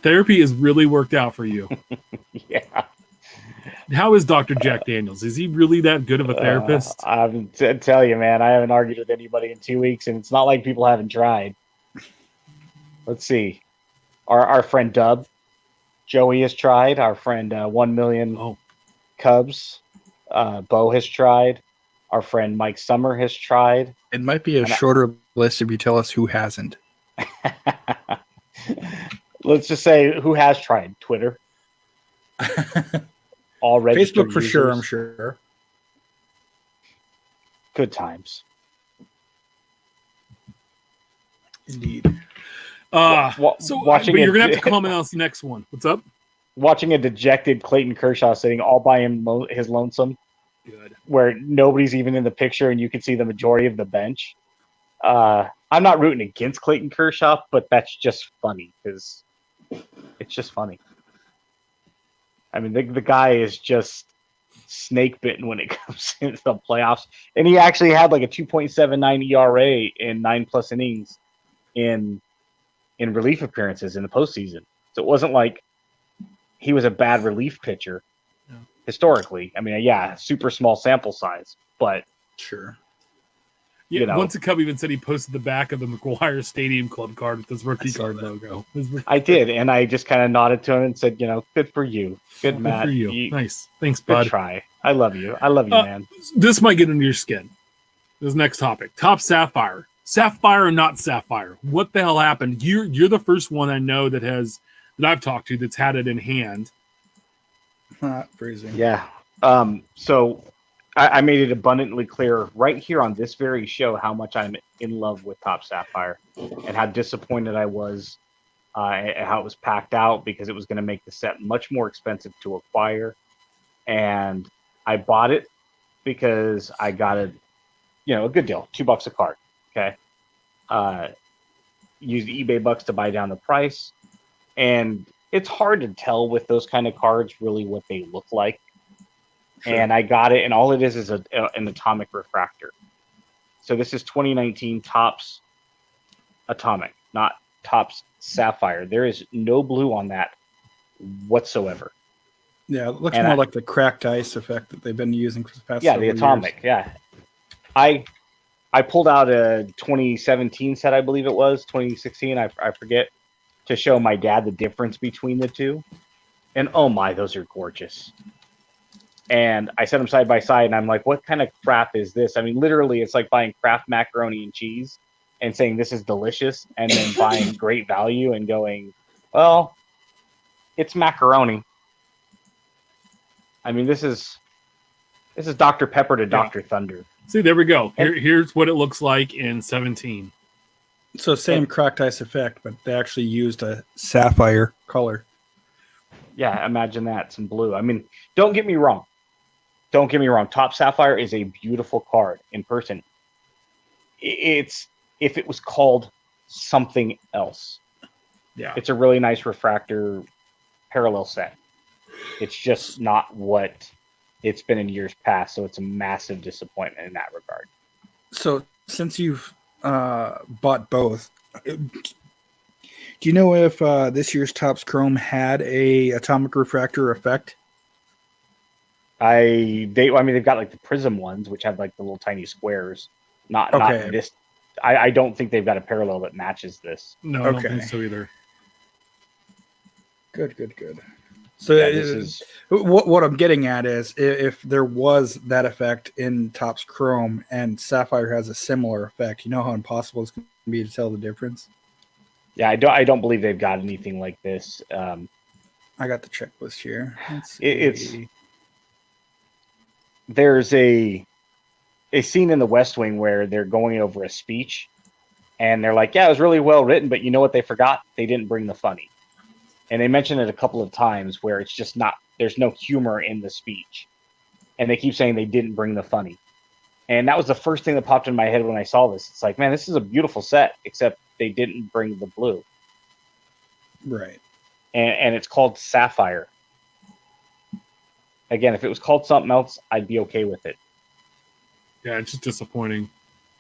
Speaker 1: Therapy has really worked out for you.
Speaker 3: Yeah.
Speaker 1: How is Dr. Jack Daniels? Is he really that good of a therapist?
Speaker 3: I tell you, man, I haven't argued with anybody in 2 weeks, and it's not like people haven't tried. Let's see. Our friend Dub, Joey has tried. Our friend 1 Million Cubs, Bo has tried. Our friend Mike Summer has tried.
Speaker 4: It might be a shorter list if you tell us who hasn't.
Speaker 3: Let's just say who has tried. Twitter. All registered
Speaker 4: Facebook for
Speaker 3: users.
Speaker 4: sure, I'm sure.
Speaker 3: Good times.
Speaker 4: Indeed.
Speaker 1: But you're going to have to comment on this next one. What's up?
Speaker 3: Watching a dejected Clayton Kershaw sitting all by his lonesome.
Speaker 1: Good.
Speaker 3: Where nobody's even in the picture and you can see the majority of the bench. I'm not rooting against Clayton Kershaw, but that's just funny because it's just funny. I mean, the guy is just snake bitten when it comes into the playoffs. And he actually had like a 2.79 ERA in 9+ innings in relief appearances in the postseason. So it wasn't like he was a bad relief pitcher. Historically, I mean, super small sample size, but
Speaker 4: sure.
Speaker 1: Yeah, once a Cub even said he posted the back of the McGuire Stadium Club card with his rookie card logo.
Speaker 3: I did, and I just kind of nodded to him and said, good for you. Good, Matt.
Speaker 1: Good for you. Nice. Thanks,
Speaker 3: good
Speaker 1: bud.
Speaker 3: Try. I love you. I love you, man.
Speaker 1: This might get under your skin. This next topic. Top Sapphire. Sapphire or not Sapphire? What the hell happened? You're the first one I know that I've talked to that's had it in hand.
Speaker 4: Freezing.
Speaker 3: Yeah. So I made it abundantly clear right here on this very show how much I'm in love with Top Sapphire and how disappointed I was at how it was packed out because it was going to make the set much more expensive to acquire. And I bought it because I got a good deal, $2 a card. Okay. Used eBay bucks to buy down the price. And it's hard to tell with those kind of cards really what they look like. Sure. And I got it, and all it is an atomic refractor. So this is 2019 Topps Atomic, not Topps Sapphire. There is no blue on that whatsoever.
Speaker 4: Yeah, it looks
Speaker 3: And
Speaker 4: more like the cracked ice effect that they've been using for the past
Speaker 3: yeah, the
Speaker 4: several
Speaker 3: atomic.
Speaker 4: years.
Speaker 3: Yeah, I pulled out a 2017 set, I believe it was 2016. I forget, to show my dad the difference between the two. And oh my, those are gorgeous. And I set them side by side, and I'm like, what kind of crap is this? I mean, literally, it's like buying Kraft macaroni and cheese and saying this is delicious, and then buying Great Value and going, well, it's macaroni. I mean, this is Dr. Pepper to
Speaker 1: Yeah.
Speaker 3: Dr. Thunder.
Speaker 1: See, there we go. Here's what it looks like in 17.
Speaker 4: So same cracked ice effect, but they actually used a sapphire color.
Speaker 3: Yeah, imagine that, some blue. I mean, don't get me wrong. Top Sapphire is a beautiful card in person. It's if it was called something else.
Speaker 1: Yeah.
Speaker 3: It's a really nice refractor parallel set. It's just not what it's been in years past, so it's a massive disappointment in that regard.
Speaker 4: So since you've bought both, do you know if this year's Topps Chrome had a atomic refractor effect?
Speaker 3: They've got like the Prizm ones, which have like the little tiny squares. Not this. I don't think they've got a parallel that matches this.
Speaker 1: No, I don't think so either.
Speaker 4: Good. So
Speaker 3: Yeah, this is
Speaker 4: what I'm getting at is if there was that effect in Topps Chrome and Sapphire has a similar effect, you know how impossible it's going to be to tell the difference?
Speaker 3: Yeah, I don't believe they've got anything like this.
Speaker 4: I got the checklist here.
Speaker 3: There's a scene in The West Wing where they're going over a speech, and they're like, "Yeah, it was really well written, but you know what they forgot? They didn't bring the funny." And they mention it a couple of times where it's just not. There's no humor in the speech, and they keep saying they didn't bring the funny. And that was the first thing that popped in my head when I saw this. It's like, man, this is a beautiful set, except they didn't bring the blue.
Speaker 4: Right.
Speaker 3: And it's called Sapphire. Again, if it was called something else, I'd be okay with it.
Speaker 1: Yeah, it's just disappointing.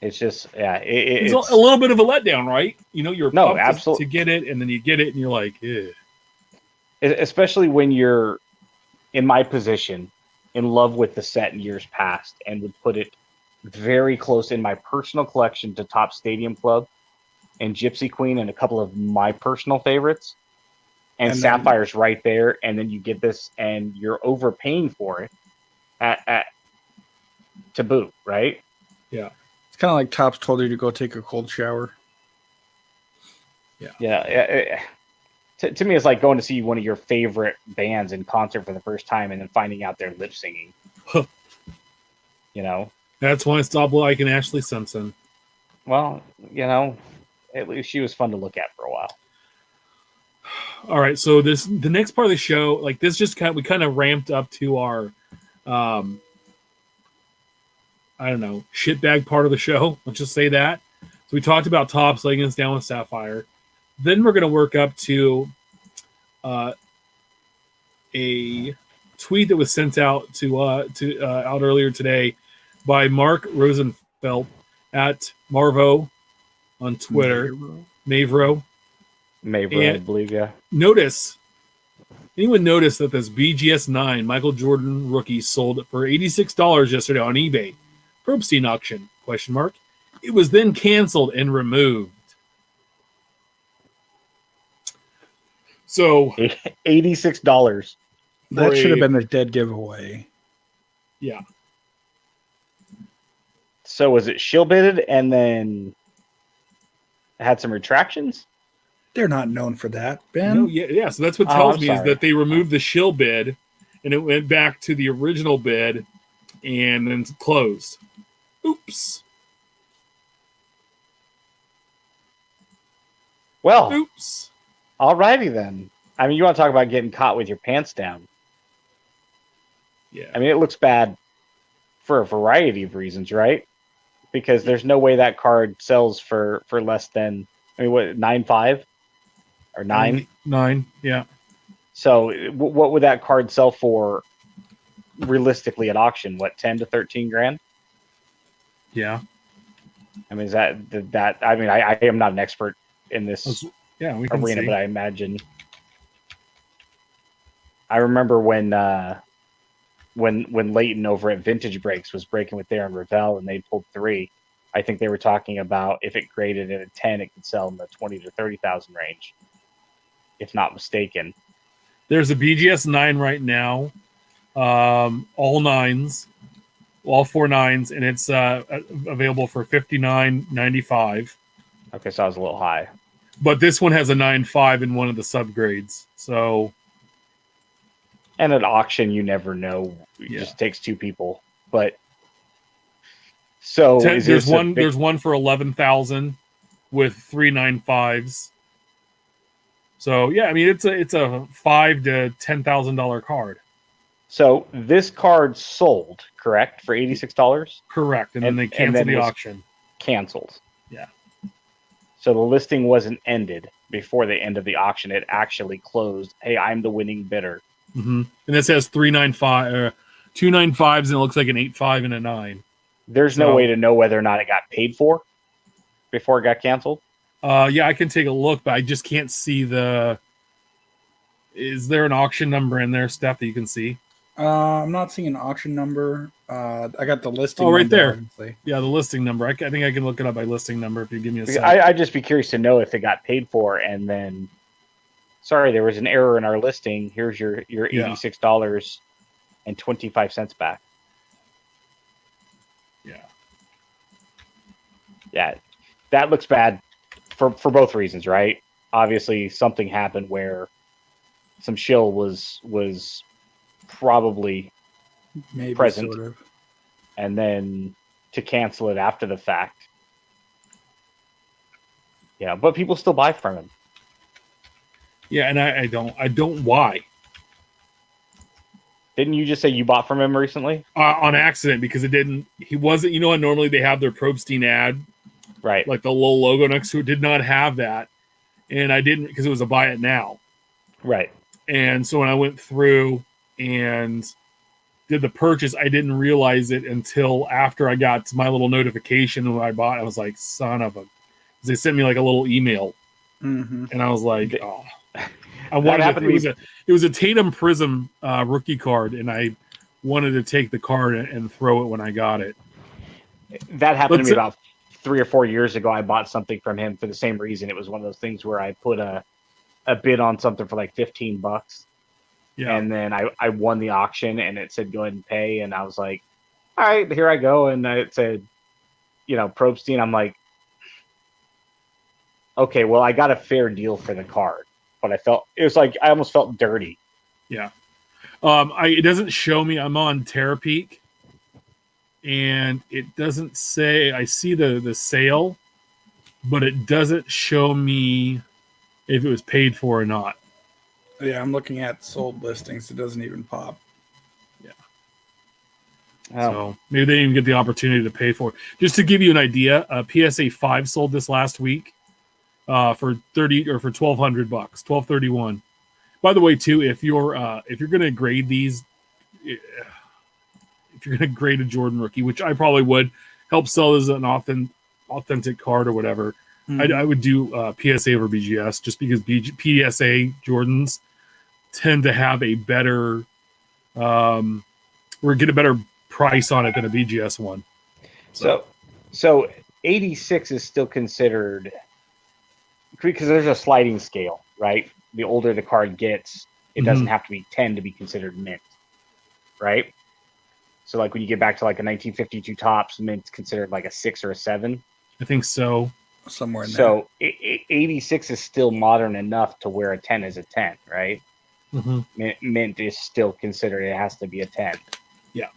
Speaker 3: It's just, yeah.
Speaker 1: It's a little bit of a letdown, right? You know, you're pumped
Speaker 3: absolutely
Speaker 1: to get it, and then you get it, and you're like, eh.
Speaker 3: Especially when you're in my position, in love with the set in years past, and would put it very close in my personal collection to Top Stadium Club and Gypsy Queen and a couple of my personal favorites. And Sapphire's right there, and then you get this, and you're overpaying for it at to boot, right?
Speaker 1: Yeah.
Speaker 4: It's kind of like Topps told you to go take a cold shower.
Speaker 3: Yeah. To me, it's like going to see one of your favorite bands in concert for the first time and then finding out they're lip singing. You know?
Speaker 1: That's why I stopped liking Ashley Simpson.
Speaker 3: Well, you know, at least she was fun to look at for a while.
Speaker 1: All right, so the next part of the show, like this, we kind of ramped up to our, I don't know, shitbag part of the show. Let's just say that. So we talked about Topps laying us down with Sapphire. Then we're going to work up to a tweet that was sent out out earlier today by Mark Rosenfeld at Marvo on Twitter. Mavro,
Speaker 3: I believe, yeah.
Speaker 1: Anyone notice that this BGS 9 Michael Jordan rookie sold for $86 yesterday on eBay? Probstein auction, ? It was then canceled and removed. So
Speaker 3: $86.
Speaker 4: That should have been the dead giveaway.
Speaker 1: Yeah.
Speaker 3: So was it shill bidded and then had some retractions?
Speaker 4: They're not known for that, Ben.
Speaker 1: No, yeah. So that's what tells me is that they removed the shill bid and it went back to the original bid and then closed. Oops.
Speaker 3: Well,
Speaker 1: oops.
Speaker 3: Alrighty then. I mean, you want to talk about getting caught with your pants down.
Speaker 1: Yeah.
Speaker 3: I mean, it looks bad for a variety of reasons, right? Because there's no way that card sells for less than, I mean, what, 9.5 or 9?
Speaker 1: 9, yeah.
Speaker 3: So what would that card sell for realistically at auction? What, 10 to 13 grand?
Speaker 1: Yeah.
Speaker 3: I mean, is that I mean, I am not an expert in this
Speaker 1: Yeah, we can
Speaker 3: arena,
Speaker 1: see.
Speaker 3: but I remember when Leighton over at Vintage Breaks was breaking with Darren Ravel and they pulled 3. I think they were talking about if it graded at a 10, it could sell in the 20 to 30,000 range, if not mistaken.
Speaker 1: There's a BGS 9 right now, all 9s, all 4 9s, and it's available for $59.95.
Speaker 3: Okay, so I was a little high.
Speaker 1: But this one has a 9.5 in one of the subgrades. So,
Speaker 3: and at auction, you never know. It just takes 2 people. But so
Speaker 1: there's one for 11,000 with 3 9.5s. So yeah, I mean it's a $5,000 to $10,000 card.
Speaker 3: So this card sold, correct, for $86?
Speaker 1: Correct, and then they canceled the auction.
Speaker 3: Canceled.
Speaker 1: Yeah. So
Speaker 3: the listing wasn't ended before the end of the auction. It actually closed. Hey, I'm the winning bidder.
Speaker 1: Mm-hmm. And this has 3.95, 2 9.5s, and it looks like an 8.5 and a 9.
Speaker 3: There's no way to know whether or not it got paid for before it got canceled.
Speaker 1: Yeah, I can take a look, but I just can't see the. Is there an auction number in there, Steph, that you can see?
Speaker 2: I'm not seeing an auction number. I got the listing.
Speaker 1: Oh, right
Speaker 2: number,
Speaker 1: there.
Speaker 2: obviously.
Speaker 1: Yeah, the listing number. I think I can look it up by listing number if you give me a second.
Speaker 3: I'd just be curious to know if it got paid for, and then, sorry, there was an error in our listing. Here's your $86.25 back.
Speaker 1: Yeah.
Speaker 3: Yeah, that looks bad for both reasons, right? Obviously, something happened where some shill was probably
Speaker 2: maybe
Speaker 3: present,
Speaker 2: sort of.
Speaker 3: And then to cancel it after the fact. Yeah, but people still buy from him.
Speaker 1: Yeah, and I don't why.
Speaker 3: Didn't you just say you bought from him recently?
Speaker 1: On accident, because he wasn't, normally they have their Probstein ad,
Speaker 3: right?
Speaker 1: Like the little logo next to it, did not have that. And I didn't, because it was a buy it now.
Speaker 3: Right.
Speaker 1: And so when I went through and did the purchase, I didn't realize it until after I got to my little notification when I bought. I was like, son of a, they sent me like a little email.
Speaker 2: Mm-hmm.
Speaker 1: And I was like, oh. I wanted to, it was a Tatum Prizm rookie card, and I wanted to take the card and throw it when I got it.
Speaker 3: That happened to me about 3 or 4 years ago. I bought something from him for the same reason. It was one of those things where I put a bid on something for like $15. Yeah. And then I won the auction, and it said go ahead and pay, and I was like, all right, here I go. And it said, Probstein. I'm like, okay, well, I got a fair deal for the card. But I almost felt dirty.
Speaker 1: Yeah. It doesn't show me. I'm on Terapeak, and it doesn't say. I see the sale, but it doesn't show me if it was paid for or not.
Speaker 2: Yeah, I'm looking at sold listings. It doesn't even pop.
Speaker 1: Yeah. So maybe they didn't even get the opportunity to pay for it. Just to give you an idea, PSA 5 sold this last week. For $1,200, $1,231. By the way, too, if you're going to grade these, if you're going to grade a Jordan rookie, which I probably would, help sell as an authentic card or whatever, I would do PSA over BGS, just because PSA Jordans tend to have a better, or get a better price on it than a BGS one.
Speaker 3: So 86 is still considered, because there's a sliding scale, right? The older the card gets, it doesn't have to be 10 to be considered mint, right? So like when you get back to like a 1952 Topps, mint's considered like a 6 or a 7.
Speaker 1: I think so.
Speaker 2: Somewhere in there.
Speaker 3: So 86 is still modern enough to where a 10 is a 10, right?
Speaker 1: Mm-hmm.
Speaker 3: Mint is still considered, it has to be a 10.
Speaker 1: Yeah.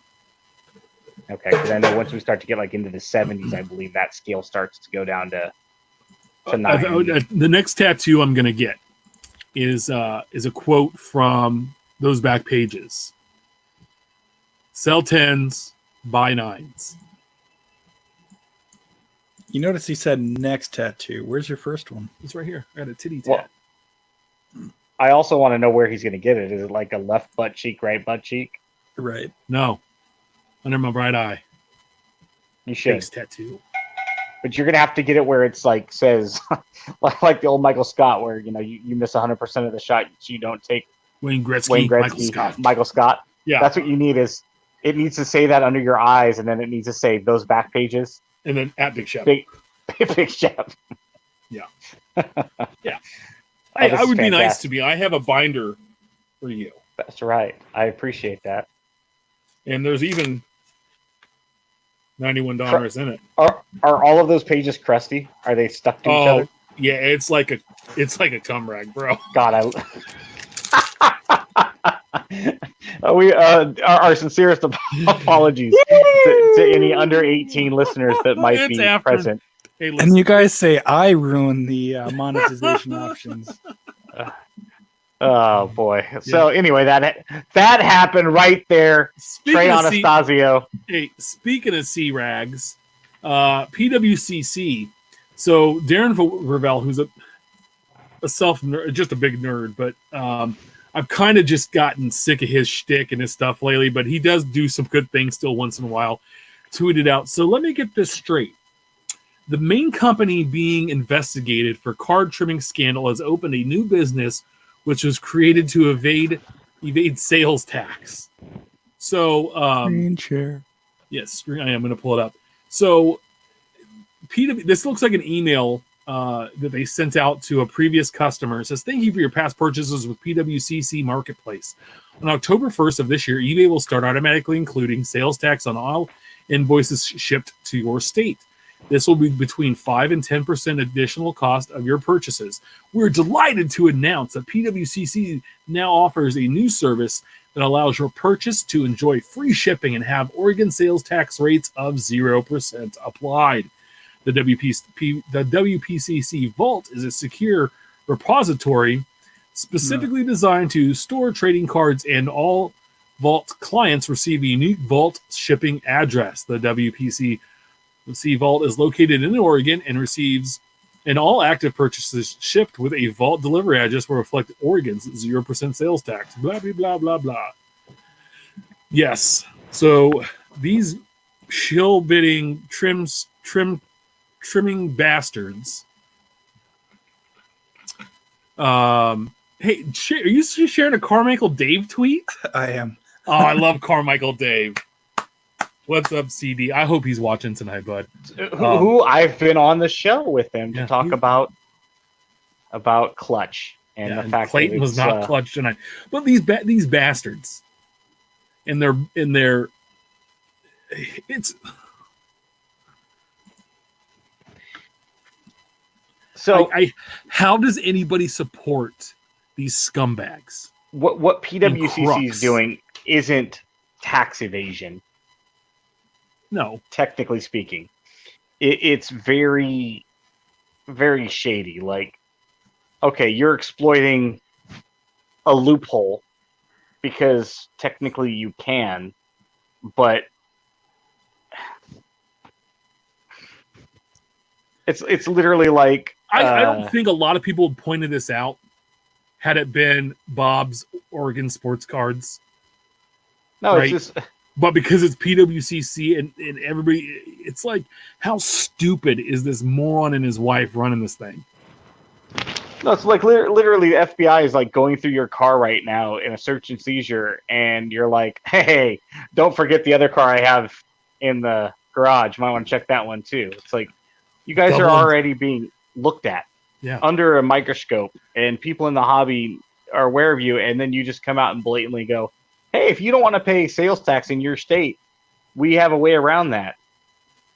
Speaker 3: Okay, because I know once we start to get like into the 70s, I believe that scale starts to go down to 9.
Speaker 1: The next tattoo I'm going to get is a quote from those back pages. Sell 10s, buy 9s.
Speaker 2: You notice he said next tattoo. Where's your first one?
Speaker 1: It's right here. I got a titty tat.
Speaker 3: Well, I also want to know where he's going to get it. Is it like a left butt cheek, right butt cheek?
Speaker 2: Right.
Speaker 1: No. Under my right eye.
Speaker 3: You should.
Speaker 1: Face tattoo.
Speaker 3: But you're going to have to get it where it's like says, like the old Michael Scott, where, you miss 100% of the shot you don't take
Speaker 1: Wayne Gretzky,
Speaker 3: Michael Scott.
Speaker 1: Yeah,
Speaker 3: That's what you need. Is it needs to say that under your eyes, and then it needs to say those back pages,
Speaker 1: and then at Big Chef.
Speaker 3: Big Chef.
Speaker 1: Yeah, yeah. I would be nice to me. I have a binder for you.
Speaker 3: That's right. I appreciate that.
Speaker 1: And there's even $91 in it.
Speaker 3: Are all of those pages crusty? Are they stuck to each other?
Speaker 1: Yeah, it's like a cum rag, bro.
Speaker 3: God, we our sincerest apologies to any under 18 listeners that might be present.
Speaker 1: Hey,
Speaker 4: and you guys say I ruin the monetization options.
Speaker 3: Oh boy! So anyway, that happened right there. Trey Anastasio.
Speaker 1: Hey, speaking of C-Rags, PWCC. So Darren Vervel, who's a just a big nerd, but I've kind of just gotten sick of his shtick and his stuff lately. But he does do some good things still once in a while. Tweeted out. So let me get this straight. The main company being investigated for card trimming scandal has opened a new business which was created to evade sales tax. So,
Speaker 4: screen share.
Speaker 1: Yes, I am going to pull it up. So, this looks like an email that they sent out to a previous customer. It says, "Thank you for your past purchases with PWCC Marketplace. On October 1st of this year, eBay will start automatically including sales tax on all invoices shipped to your state. This will be between 5 and 10% additional cost of your purchases. We're delighted to announce that PWCC now offers a new service that allows your purchase to enjoy free shipping and have Oregon sales tax rates of 0% applied. The WPCC Vault is a secure repository specifically designed to store trading cards, and all Vault clients receive a unique Vault shipping address. The WPCC Vault is located in Oregon and receives, and all active purchases shipped with a Vault delivery address will reflect Oregon's 0% sales tax. Blah, blah, blah, blah, blah." Yes. So these shill bidding trimming bastards. Hey, are you sharing a Carmichael Dave tweet?
Speaker 4: I am.
Speaker 1: Oh, I love Carmichael Dave. What's up, CD? I hope he's watching tonight, bud.
Speaker 3: Who I've been on the show with him to talk about clutch and the fact
Speaker 1: Clayton
Speaker 3: that
Speaker 1: was not clutch tonight. But these bastards, and their it's
Speaker 3: so.
Speaker 1: How does anybody support these scumbags?
Speaker 3: What PWCC is doing isn't tax evasion.
Speaker 1: No,
Speaker 3: technically speaking, it's very, very shady. Like, okay, you're exploiting a loophole because technically you can, but it's literally like
Speaker 1: I don't think a lot of people had pointed this out had it been Bob's Oregon Sports Cards.
Speaker 3: No,
Speaker 1: right?
Speaker 3: It's just.
Speaker 1: But because it's PWCC and everybody, it's like, how stupid is this moron and his wife running this thing?
Speaker 3: No, it's like literally the FBI is like going through your car right now in a search and seizure, and you're like, hey, don't forget the other car I have in the garage. You might want to check that one too. It's like, you guys are already being looked at under a microscope, and people in the hobby are aware of you, and then you just come out and blatantly go, hey, if you don't want to pay sales tax in your state, we have a way around that.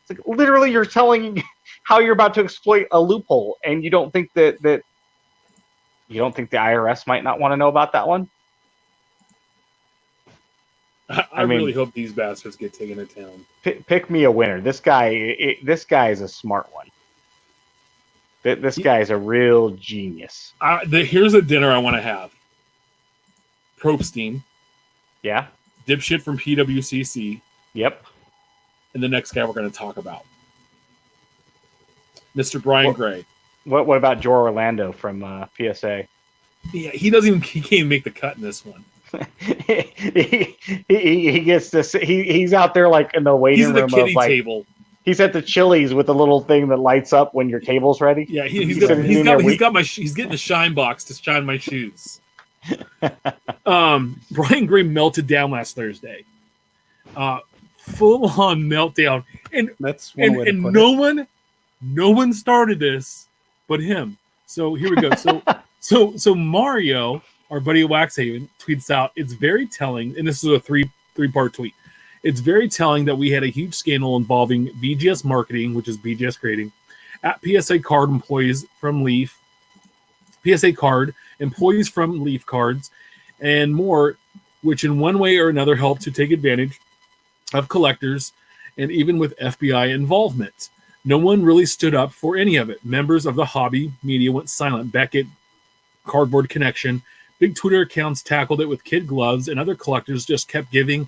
Speaker 3: It's like literally you're telling how you're about to exploit a loophole, and you don't think that you don't think the IRS might not want to know about that one?
Speaker 1: I mean, really hope these bastards get taken to town.
Speaker 3: Pick me a winner. This guy is a smart one. This guy is a real genius.
Speaker 1: Here's a dinner I want to have. Probstein.
Speaker 3: Yeah.
Speaker 1: Dipshit from PWCC.
Speaker 3: Yep.
Speaker 1: And the next guy we're going to talk about. Mr. Brian Gray.
Speaker 3: What about Joe Orlando from PSA?
Speaker 1: Yeah, he can't even make the cut in this one.
Speaker 3: he gets this. He's out there like in the waiting room.
Speaker 1: He's the kiddie
Speaker 3: of, like,
Speaker 1: table.
Speaker 3: He's at the Chili's with the little thing that lights up when your table's ready.
Speaker 1: Yeah, he's getting the shine box to shine my shoes. Brian Gray melted down last Thursday. Full on meltdown. And
Speaker 4: That's one way to
Speaker 1: and
Speaker 4: put
Speaker 1: no one started this but him. So here we go. So Mario, our buddy at Waxhaven, tweets out, it's very telling, and this is a three-part tweet. It's very telling that we had a huge scandal involving BGS marketing, which is BGS grading, at PSA Card employees from Leaf, Cards, and more, which in one way or another helped to take advantage of collectors, and even with FBI involvement. No one really stood up for any of it. Members of the hobby media went silent. Beckett, Cardboard Connection, big Twitter accounts tackled it with kid gloves, and other collectors just kept giving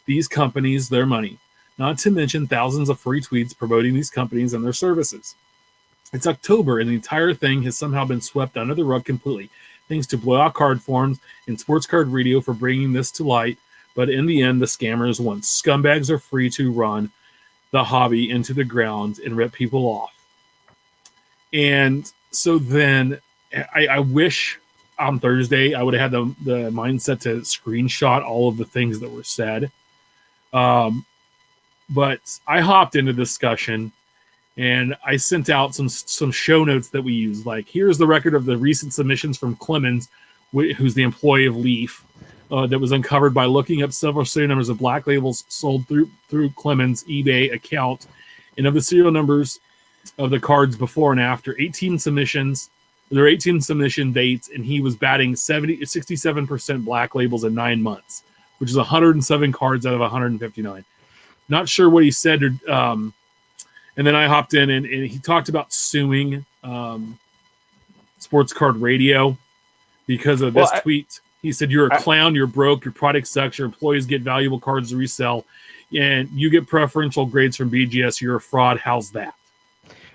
Speaker 1: these companies their money. Not to mention thousands of free tweets promoting these companies and their services. It's October, and the entire thing has somehow been swept under the rug completely, thanks to Blowout Card Forums and Sports Card Radio for bringing this to light. But in the end, the scammers won. Scumbags are free to run the hobby into the ground and rip people off. And so then I wish on Thursday I would have had the mindset to screenshot all of the things that were said. But I hopped into discussion and I sent out some show notes that we use. Like, here's the record of the recent submissions from Clemens, who's the employee of Leaf, that was uncovered by looking up several serial numbers of black labels sold through Clemens' eBay account, and of the serial numbers of the cards before and after. 18 submissions. There are 18 submission dates, and he was batting 67% black labels in 9 months, which is 107 cards out of 159. Not sure what he said. And then I hopped in, and he talked about suing Sports Card Radio because of this tweet. He said, you're a clown, you're broke, your product sucks, your employees get valuable cards to resell, and you get preferential grades from BGS, you're a fraud. How's that?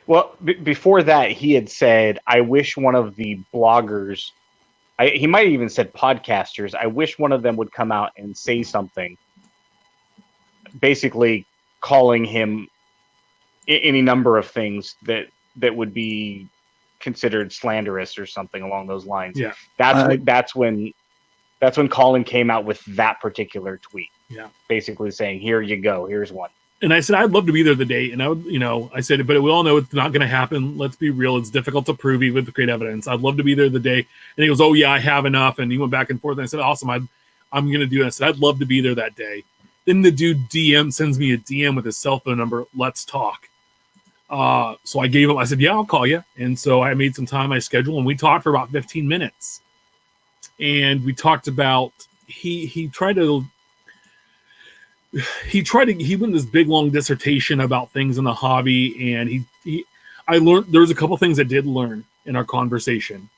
Speaker 3: Well, before that, he had said, I wish one of the bloggers, he might have even said podcasters, I wish one of them would come out and say something, basically calling him any number of things that would be considered slanderous or something along those lines.
Speaker 1: Yeah.
Speaker 3: That's when Colin came out with that particular tweet.
Speaker 1: Yeah.
Speaker 3: Basically saying, here you go, here's one.
Speaker 1: And I said, I'd love to be there the day. And I would, I said, but we all know it's not going to happen. Let's be real. It's difficult to prove even with great evidence. I'd love to be there the day. And he goes, oh yeah, I have enough. And he went back and forth. And I said, awesome. I'm going to do it. I said, I'd love to be there that day. Then the dude sends me a DM with his cell phone number. Let's talk. So I said, yeah, I'll call you. And so I made some time, I scheduled, and we talked for about 15 minutes. And we talked about, he went this big long dissertation about things in the hobby. And I learned, there was a couple things I did learn in our conversation.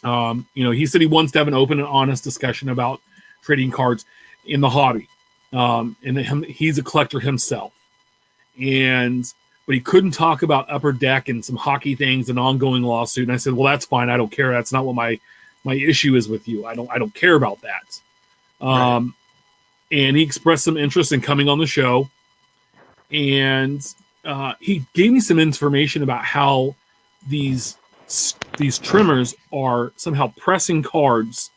Speaker 1: He said he wants to have an open and honest discussion about trading cards in the hobby. And he's a collector himself. But he couldn't talk about Upper Deck and some hockey things and ongoing lawsuit. And I said, well, that's fine. I don't care. That's not what my issue is with you. I don't care about that. Right. And he expressed some interest in coming on the show. And he gave me some information about how these trimmers are somehow pressing cards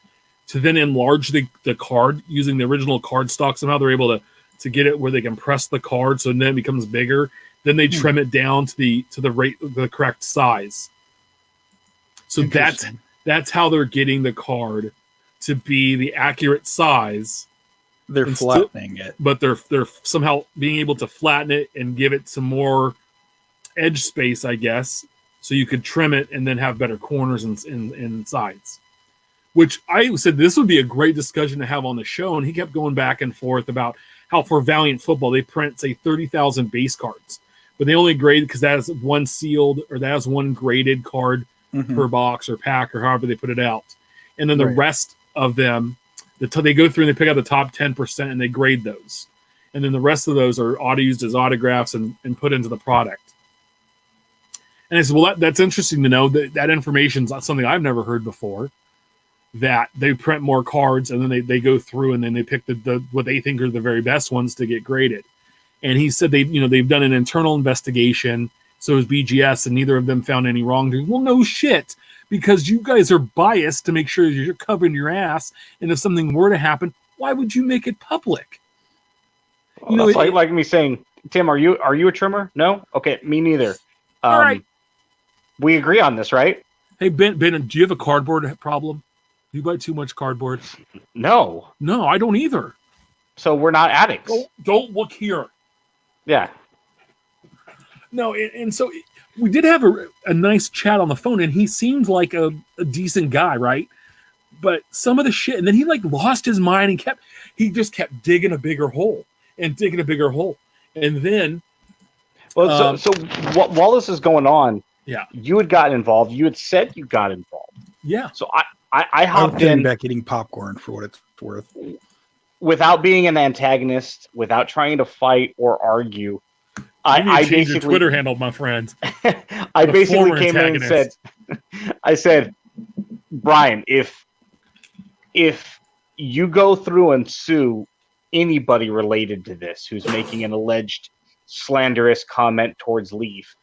Speaker 1: to then enlarge the card using the original card stock. Somehow they're able to get it where they can press the card so then it becomes bigger. Then they trim it down to the correct size. So that's how they're getting the card to be the accurate size.
Speaker 4: They're flattening it,
Speaker 1: but they're somehow being able to flatten it and give it some more edge space, I guess, so you could trim it and then have better corners and sides. Which I said this would be a great discussion to have on the show, and he kept going back and forth about how for Valiant Football they print, say, 30,000 base cards, but they only grade because that is one sealed or that is one graded card per box or pack or however they put it out, and then the rest of them. They go through and they pick out the top 10% and they grade those. And then the rest of those are used as autographs and put into the product. And I said, well, that's interesting to know. That information is not something I've never heard before, that they print more cards and then they go through and then they pick the what they think are the very best ones to get graded. And he said they've done an internal investigation, so is BGS, and neither of them found any wrongdoing. Well, no shit. because you guys are biased to make sure you're covering your ass. And if something were to happen, why would you make it public?
Speaker 3: Well, that's like me saying, Tim, are you a trimmer? No? Okay, me neither.
Speaker 1: All right.
Speaker 3: We agree on this, right?
Speaker 1: Hey, Ben, do you have a cardboard problem? Do you buy too much cardboard?
Speaker 3: No.
Speaker 1: No, I don't either.
Speaker 3: So we're not addicts.
Speaker 1: Don't look here.
Speaker 3: Yeah.
Speaker 1: No, and so we did have a nice chat on the phone, and he seemed like a decent guy, right? But some of the shit, and then he like lost his mind and he just kept digging a bigger hole and digging a bigger hole. And then...
Speaker 3: Well, so while this is going on,
Speaker 1: yeah,
Speaker 3: you had gotten involved. You had said you got involved.
Speaker 1: Yeah.
Speaker 3: So I hopped in
Speaker 4: back eating popcorn for what it's worth.
Speaker 3: Without being an antagonist, without trying to fight or argue. I basically
Speaker 1: your Twitter handle, my friend.
Speaker 3: I basically came in and said, I said, Brian, if you go through and sue anybody related to this who's making an alleged slanderous comment towards Leaf,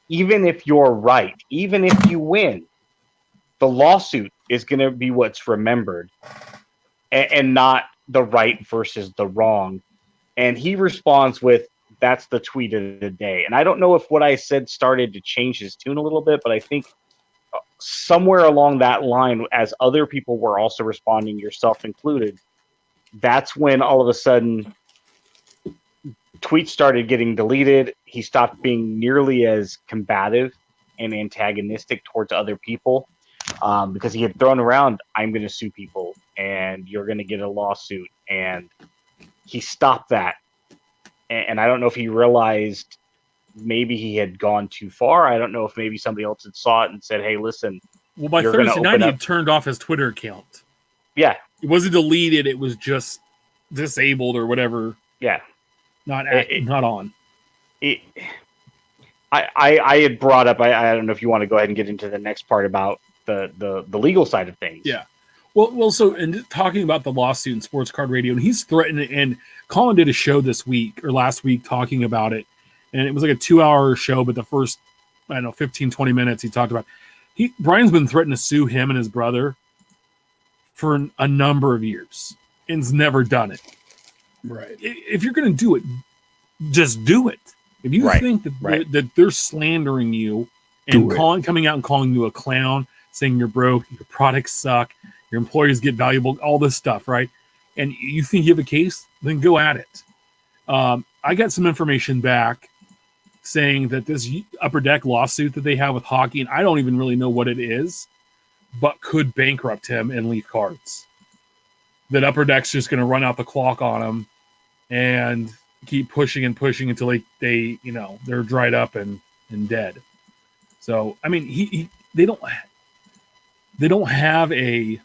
Speaker 3: even if you're right, even if you win, the lawsuit is going to be what's remembered and not the right versus the wrong. And he responds with, that's the tweet of the day. And I don't know if what I said started to change his tune a little bit, but I think somewhere along that line, as other people were also responding, yourself included, that's when all of a sudden tweets started getting deleted. He stopped being nearly as combative and antagonistic towards other people because he had thrown around, I'm going to sue people and you're going to get a lawsuit. And he stopped that. And I don't know if he realized maybe he had gone too far. I don't know if maybe somebody else had saw it and said, hey, listen.
Speaker 1: Well, by Thursday night, he had turned off his Twitter account.
Speaker 3: Yeah.
Speaker 1: It wasn't deleted. It was disabled or whatever.
Speaker 3: Yeah.
Speaker 1: Not on.
Speaker 3: I had brought up, I don't know if you want to go ahead and get into the next part about the legal side of things.
Speaker 1: Yeah. Well, so in talking about the lawsuit in Sports Card Radio, and he's threatening, and Colin did a show this week or last week talking about it, and it was like a 2-hour show, but the first, 15, 20 minutes he talked about, Brian's been threatening to sue him and his brother for a number of years and's never done it.
Speaker 4: Right.
Speaker 1: If you're going to do it, just do it. If you think that they're slandering you and coming out and calling you a clown, saying you're broke, your products suck, your employees get valuable, all this stuff, right? And you think you have a case, then go at it. I got some information back saying that this Upper Deck lawsuit that they have with hockey, and I don't even really know what it is, but could bankrupt him and Leaf Cards. That Upper Deck's just going to run out the clock on him and keep pushing and pushing until they're dried up and dead. So, I mean, they don't have a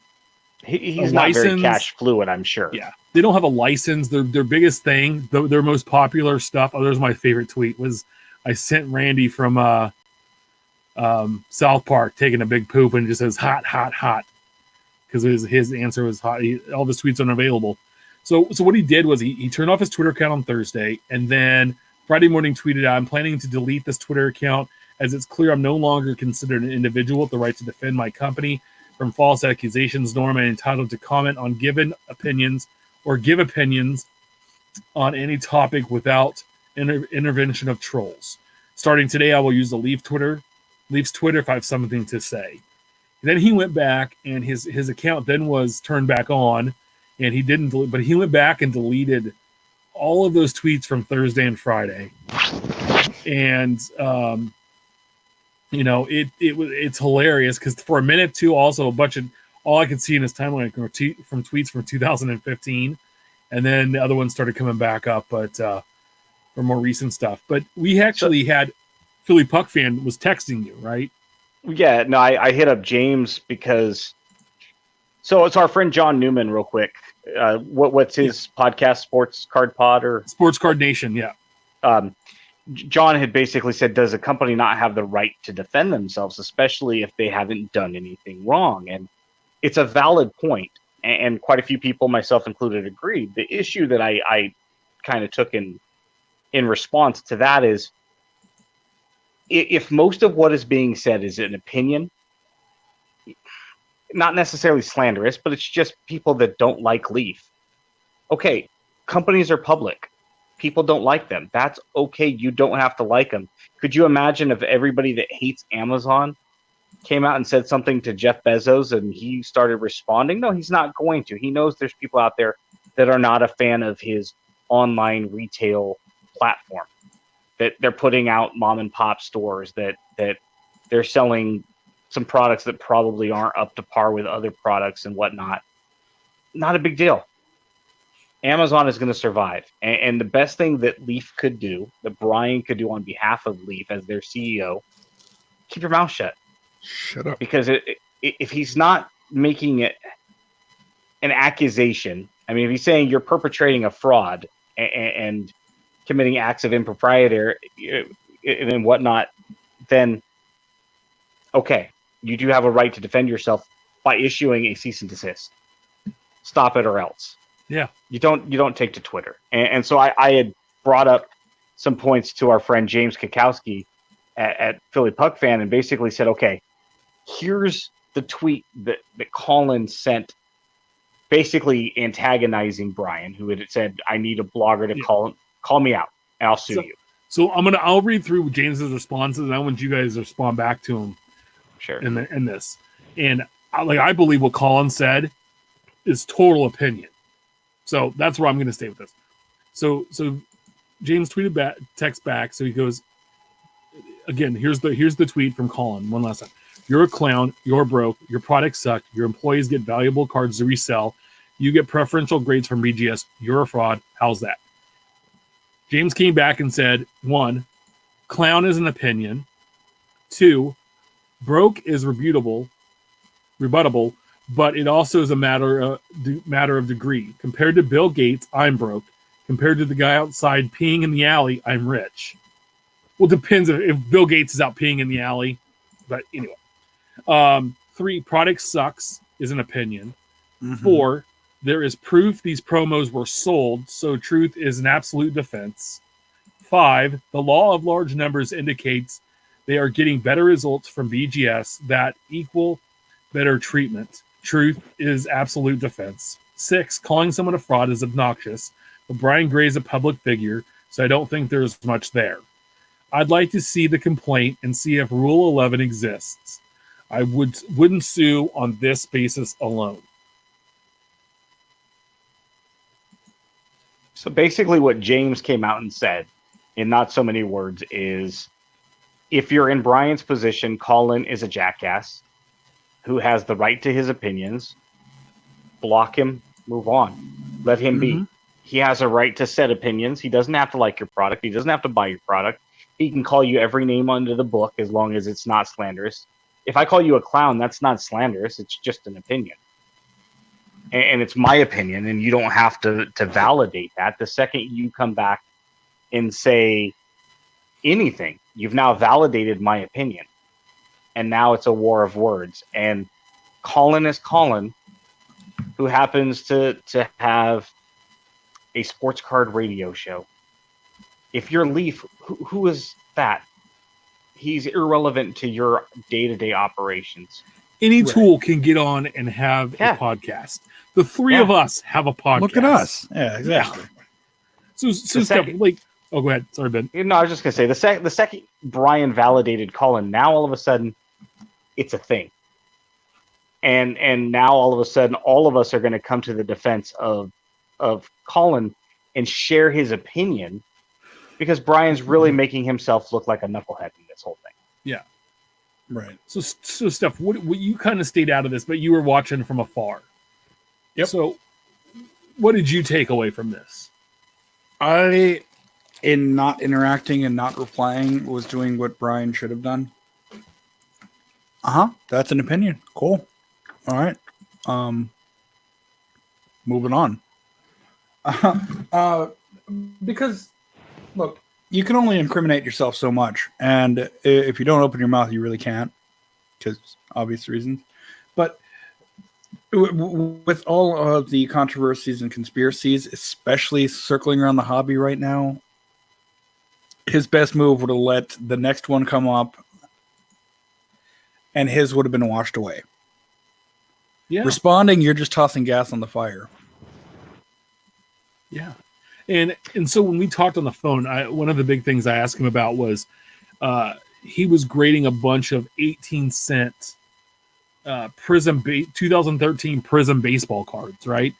Speaker 3: He's not very cash fluid, I'm sure.
Speaker 1: Yeah, they don't have a license. Their biggest thing, their most popular stuff. Oh, there's my favorite tweet was I sent Randy from South Park taking a big poop and it just says hot, hot, hot because his answer was hot. All of his tweets are unavailable. So what he did was he turned off his Twitter account on Thursday and then Friday morning tweeted out, I'm planning to delete this Twitter account as it's clear I'm no longer considered an individual with the right to defend my company from false accusations, nor am I entitled to comment on given opinions or give opinions on any topic without intervention of trolls. Starting today, I will use the Leaf's Twitter if I have something to say. And then he went back, and his account then was turned back on, and he didn't delete, but he went back and deleted all of those tweets from Thursday and Friday. And it's hilarious because for a minute too, also a bunch of all I could see in his timeline from tweets from 2015, and then the other ones started coming back up, but for more recent stuff. But we actually had Philly Puck fan was texting you, right?
Speaker 3: Yeah, no, I hit up James because it's our friend John Newman, real quick. What's his podcast? Sports Card Pod or
Speaker 1: Sports Card Nation? Yeah.
Speaker 3: John had basically said, does a company not have the right to defend themselves, especially if they haven't done anything wrong? And it's a valid point, and quite a few people, myself included, agreed. The issue that I kind of took in response to that is, if most of what is being said is an opinion, not necessarily slanderous, but it's just people that don't like Leaf. Okay, companies are public. People don't like them. That's okay. You don't have to like them. Could you imagine if everybody that hates Amazon came out and said something to Jeff Bezos and he started responding? No, he's not going to. He knows there's people out there that are not a fan of his online retail platform, that they're putting out mom and pop stores, that they're selling some products that probably aren't up to par with other products and whatnot. Not a big deal. Amazon is going to survive. And the best thing that Leaf could do, that Brian could do on behalf of Leaf as their CEO, keep your mouth shut.
Speaker 4: Shut up.
Speaker 3: Because if he's not making it an accusation, I mean, if he's saying you're perpetrating a fraud and committing acts of impropriety and whatnot, then okay, you do have a right to defend yourself by issuing a cease and desist. Stop it or else.
Speaker 1: Yeah.
Speaker 3: You don't take to Twitter. And so I had brought up some points to our friend James Kakowski at Philly Puck Fan and basically said, okay, here's the tweet that Colin sent, basically antagonizing Brian, who had said, I need a blogger to call me out and I'll sue you.
Speaker 1: So I'll read through James's responses and I want you guys to respond back to him.
Speaker 3: Sure.
Speaker 1: In this. And I believe what Colin said is total opinion. So that's where I'm going to stay with this. So James tweeted back, text back. So he goes, again, here's the tweet from Colin one last time. You're a clown. You're broke. Your products suck. Your employees get valuable cards to resell. You get preferential grades from BGS. You're a fraud. How's that? James came back and said, 1, clown is an opinion. 2, broke is rebuttable, but it also is a matter of degree. Compared to Bill Gates, I'm broke. Compared to the guy outside peeing in the alley, I'm rich. Well, depends if Bill Gates is out peeing in the alley. But anyway. 3, product sucks is an opinion. 4, there is proof these promos were sold, so truth is an absolute defense. 5, the law of large numbers indicates they are getting better results from BGS that equal better treatment. Truth is absolute defense. 6, calling someone a fraud is obnoxious, but Brian Gray is a public figure, so I don't think there's much there. I'd like to see the complaint and see if Rule 11 exists. I wouldn't sue on this basis alone.
Speaker 3: So basically what James came out and said, in not so many words, is if you're in Brian's position, Colin is a jackass who has the right to his opinions. Block him, move on. Let him be. He has a right to set opinions. He doesn't have to like your product. He doesn't have to buy your product. He can call you every name under the book as long as it's not slanderous. If I call you a clown, that's not slanderous. It's just an opinion. And it's my opinion, and you don't have to validate that. The second you come back and say anything, you've now validated my opinion. And now it's a war of words. And Colin is Colin, who happens to have a sports card radio show. If you're Leaf, who is that? He's irrelevant to your day-to-day operations.
Speaker 1: Any tool can get on and have a podcast. The three of us have a podcast.
Speaker 4: Look at us. Yeah, exactly.
Speaker 1: So Steph, oh, go ahead. Sorry, Ben.
Speaker 3: No, I was just going to say, the second Brian validated Colin, now all of a sudden, it's a thing. And now all of a sudden, all of us are going to come to the defense of Colin and share his opinion, because Brian's really making himself look like a knucklehead in this whole thing.
Speaker 1: Yeah.
Speaker 4: Right.
Speaker 1: So Steph, what you kind of stayed out of this, but you were watching from afar.
Speaker 4: Yep.
Speaker 1: So what did you take away from this?
Speaker 4: I, in not interacting and not replying, was doing what Brian should have done. That's an opinion. Cool. All right. Moving on.
Speaker 2: Because, look,
Speaker 4: you can only incriminate yourself so much, and if you don't open your mouth, you really can't, because obvious reasons. But with all of the controversies and conspiracies, especially circling around the hobby right now, his best move would have let the next one come up, and his would have been washed away.
Speaker 1: Yeah.
Speaker 4: Responding, you're just tossing gas on the fire.
Speaker 1: Yeah. And so when we talked on the phone, one of the big things I asked him about was he was grading a bunch of 18-cent Prizm 2013 Prizm baseball cards, right?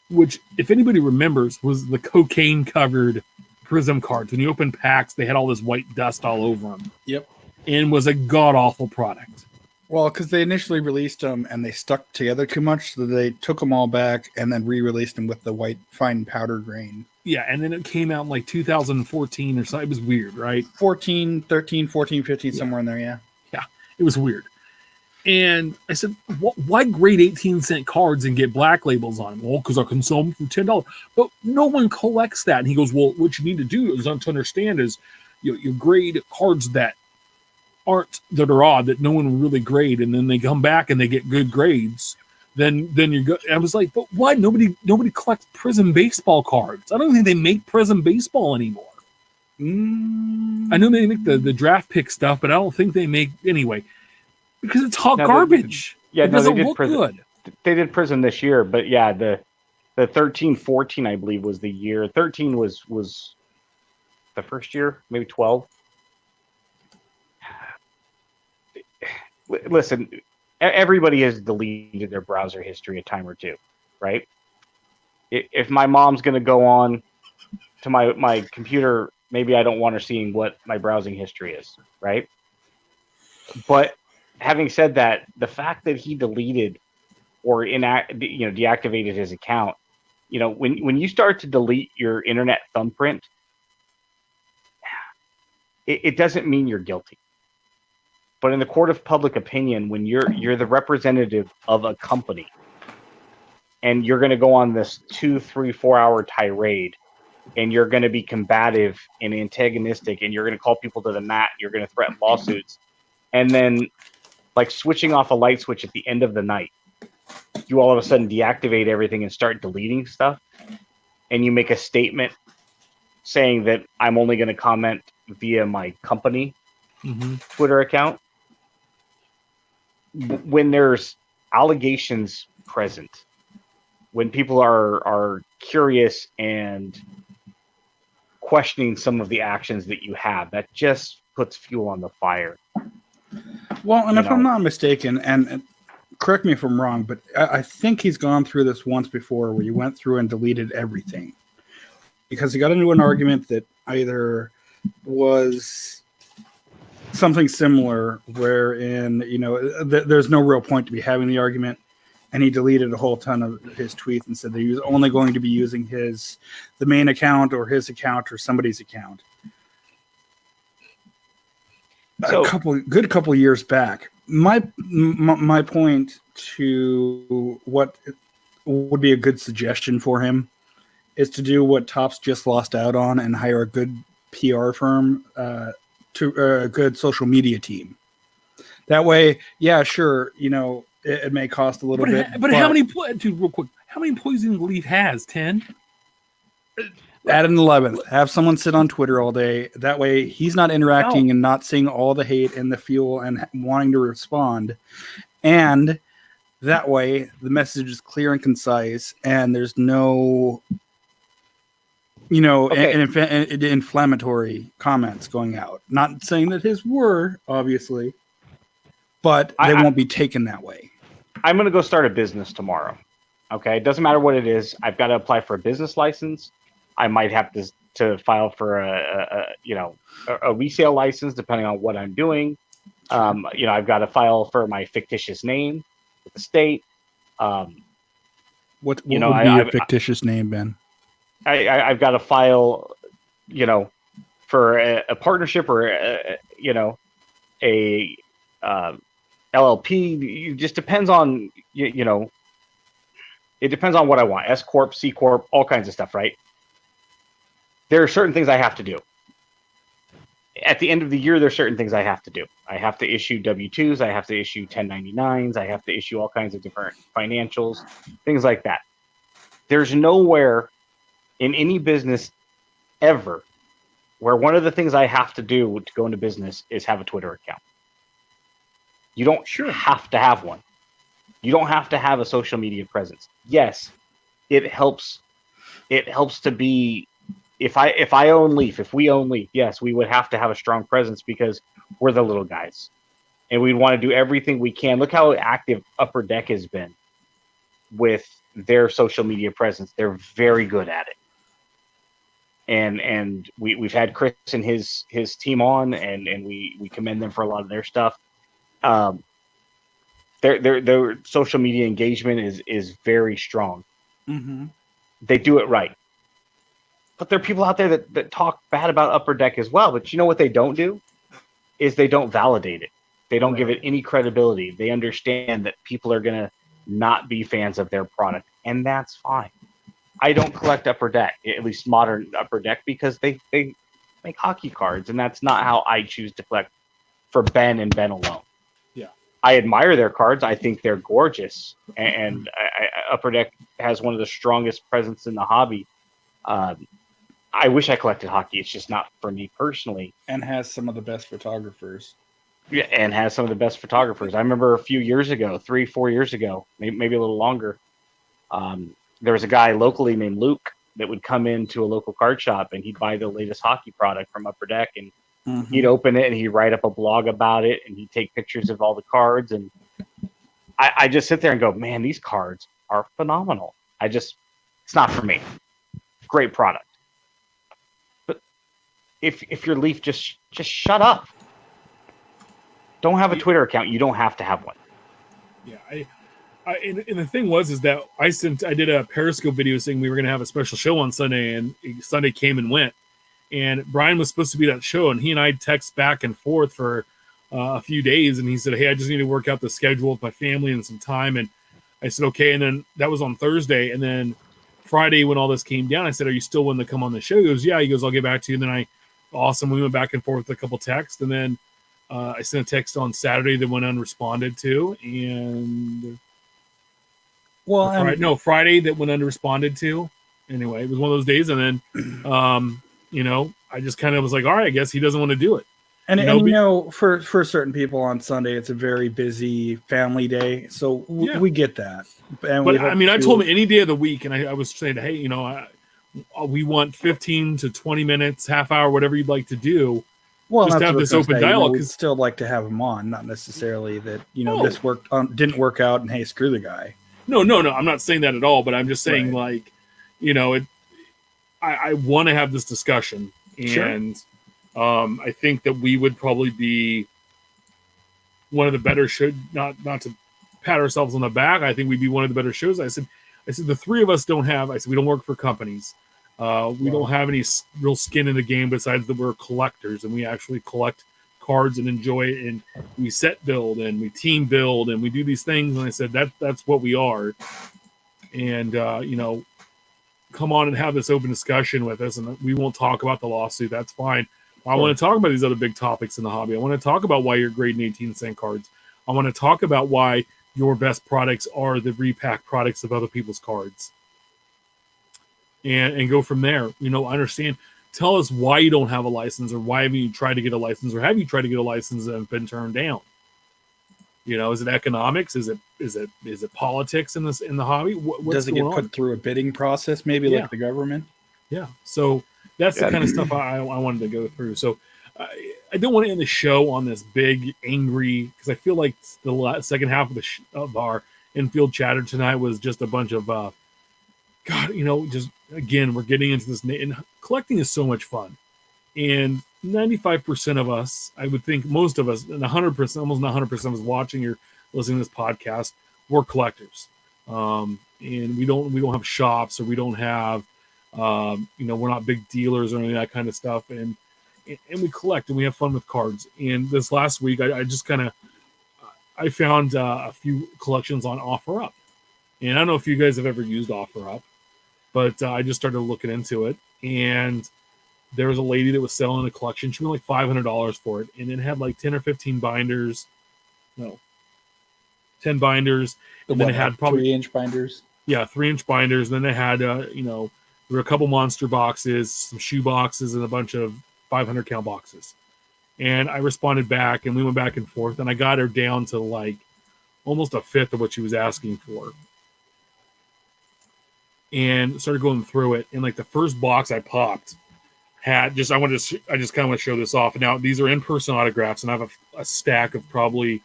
Speaker 1: Which, if anybody remembers, was the cocaine-covered Prizm cards. When you open packs, they had all this white dust all over them.
Speaker 4: Yep.
Speaker 1: And was a god-awful product.
Speaker 4: Well, because they initially released them and they stuck together too much, so they took them all back and then re-released them with the white fine powder grain.
Speaker 1: Yeah, and then it came out in like 2014 or something. It was weird, right?
Speaker 4: 14, 13, 14, 15, somewhere in there, yeah.
Speaker 1: Yeah, it was weird. And I said, why grade 18-cent cards and get black labels on them? Well, because I can sell them for $10. But no one collects that. And he goes, well, what you need to do is to understand is you grade cards that are odd, that no one will really grade, and then they come back and they get good grades. Then you're good. I was like, but why? Nobody collects Prizm baseball cards. I don't think they make Prizm baseball anymore. I know they make the draft pick stuff, but I don't think they make anyway. Because it's hot garbage. It doesn't look good.
Speaker 3: They did Prizm this year, but yeah, the 13-14, I believe, was the year. 13 was the first year, maybe 12. Listen, everybody has deleted their browser history a time or two, right? If my mom's going to go on to my computer, maybe I don't want her seeing what my browsing history is, right? But having said that, the fact that he deleted or deactivated his account, when you start to delete your internet thumbprint, it doesn't mean you're guilty. But in the court of public opinion, when you're the representative of a company and you're going to go on this 2, 3, 4 hour tirade and you're going to be combative and antagonistic and you're going to call people to the mat, you're going to threaten lawsuits, and then like switching off a light switch at the end of the night, you all of a sudden deactivate everything and start deleting stuff, and you make a statement saying that I'm only going to comment via my company Twitter account. When there's allegations present, when people are curious and questioning some of the actions that you have, that just puts fuel on the fire.
Speaker 4: Well, and if I'm not mistaken, and correct me if I'm wrong, but I think he's gone through this once before where he went through and deleted everything because he got into an argument that either was something similar wherein, there's no real point to be having the argument, and he deleted a whole ton of his tweets and said that he was only going to be using the main account or his account or somebody's account.
Speaker 3: So,
Speaker 4: a good couple years back. My point to what would be a good suggestion for him is to do what Topps just lost out on and hire a good PR firm to a good social media team. That way, yeah, sure, it may cost a little bit.
Speaker 1: But how many, dude, real quick, how many employees do you believe has? 10?
Speaker 4: Add an 11th. Have someone sit on Twitter all day. That way, he's not interacting and not seeing all the hate and the fuel and wanting to respond. And that way, the message is clear and concise, and there's no, inflammatory comments going out. Not saying that his were, obviously, but they won't be taken that way.
Speaker 3: I'm going to go start a business tomorrow. Okay, it doesn't matter what it is. I've got to apply for a business license. I might have to file for a resale license depending on what I'm doing. I've got to file for my fictitious name with the state.
Speaker 4: What would be your fictitious name, Ben?
Speaker 3: I've got to file, for a partnership or a LLP. It just depends on it depends on what I want. S corp, C corp, all kinds of stuff, right? There are certain things I have to do. At the end of the year, there's certain things I have to do. I have to issue W-2s. I have to issue 1099s. I have to issue all kinds of different financials, things like that. There's nowhere in any business ever where one of the things I have to do to go into business is have a Twitter account. You don't have to have one. You don't have to have a social media presence. Yes, it helps. It helps to be. If I own Leaf, if we own Leaf, yes, we would have to have a strong presence because we're the little guys, and we'd want to do everything we can. Look how active Upper Deck has been with their social media presence. They're very good at it. And we've had Chris and his team on, and we commend them for a lot of their stuff. Their social media engagement is very strong.
Speaker 4: Mm-hmm.
Speaker 3: They do it right. But there are people out there that talk bad about Upper Deck as well. But you know what they don't do? Is they don't validate it. They don't give it any credibility. They understand that people are going to not be fans of their product, and that's fine. I don't collect Upper Deck, at least modern Upper Deck, because they make hockey cards, and that's not how I choose to collect for Ben and Ben alone.
Speaker 1: Yeah.
Speaker 3: I admire their cards. I think they're gorgeous, and Upper Deck has one of the strongest presence in the hobby. I wish I collected hockey. It's just not for me personally.
Speaker 4: And has some of the best photographers.
Speaker 3: Yeah, and has some of the best photographers. I remember a few years ago, 3-4 years ago, maybe a little longer, there was a guy locally named Luke that would come into a local card shop and he'd buy the latest hockey product from Upper Deck, and he'd open it and he'd write up a blog about it, and he'd take pictures of all the cards. And I just sit there and go, man, these cards are phenomenal. It's not for me. Great product. But if you're Leaf, just shut up. Don't have a Twitter account. You don't have to have one.
Speaker 1: Yeah, and the thing is that I did a Periscope video saying we were going to have a special show on Sunday, and Sunday came and went. And Brian was supposed to be that show, and he and I text back and forth for a few days, and he said, hey, I just need to work out the schedule with my family and some time. And I said, okay. And then that was on Thursday. And then Friday, when all this came down, I said, are you still willing to come on the show? He goes, yeah. He goes, I'll get back to you. And then we went back and forth with a couple texts. And then I sent a text on Saturday that went unresponded to. And Friday that went unresponded to. Anyway, it was one of those days. And then, I just kind of was like, all right, I guess he doesn't want to do it.
Speaker 4: And for certain people on Sunday, it's a very busy family day. So we get that.
Speaker 1: But I told him any day of the week, and I was saying, hey, we want 15 to 20 minutes, half hour, whatever you'd like to do.
Speaker 4: Well,
Speaker 1: just to have this open dialogue.
Speaker 4: We'd still like to have him on, not necessarily that, this didn't work out and hey, screw the guy.
Speaker 1: No. I'm not saying that at all, but I'm just saying I want to have this discussion. And I think that we would probably be one of the better shows, not to pat ourselves on the back. I think we'd be one of the better shows. I said the three of us we don't work for companies. We don't have any real skin in the game besides that we're collectors, and we actually collect cards and enjoy it, and we set build and we team build and we do these things. And I said that's what we are. And come on and have this open discussion with us, and we won't talk about the lawsuit. That's fine. I want to talk about these other big topics in the hobby. I want to talk about why you're grading 18-cent cards. I want to talk about why your best products are the repack products of other people's cards. And go from there. Understand. Tell us why you don't have a license, or why haven't you tried to get a license, or have you tried to get a license and been turned down? Is it economics? Is it politics in the hobby?
Speaker 4: Does it get put through a bidding process, maybe like the government?
Speaker 1: Yeah. So that's the kind of stuff I wanted to go through. So I don't want to end the show on this big angry, because I feel like the second half of our infield chatter tonight was just a bunch of just again, we're getting into this, and collecting is so much fun. And 95% of us, I would think most of us, and 100%, almost 100% of us watching or listening to this podcast, we're collectors. And we don't have shops, or we don't have, we're not big dealers or any of that kind of stuff. And we collect and we have fun with cards. And this last week, I just I found a few collections on OfferUp. And I don't know if you guys have ever used OfferUp, but I just started looking into it. And there was a lady that was selling a collection. She went like $500 for it. And it had like 10 or 15 binders. No, 10 binders. And then it had probably
Speaker 4: 3-inch binders.
Speaker 1: Yeah, 3-inch binders. And then they had, there were a couple monster boxes, some shoe boxes, and a bunch of 500 count boxes. And I responded back, and we went back and forth. And I got her down to like almost a fifth of what she was asking for. And started going through it. And like the first box I popped had just, I just kind of want to show this off. Now these are in-person autographs, and I have a stack of probably,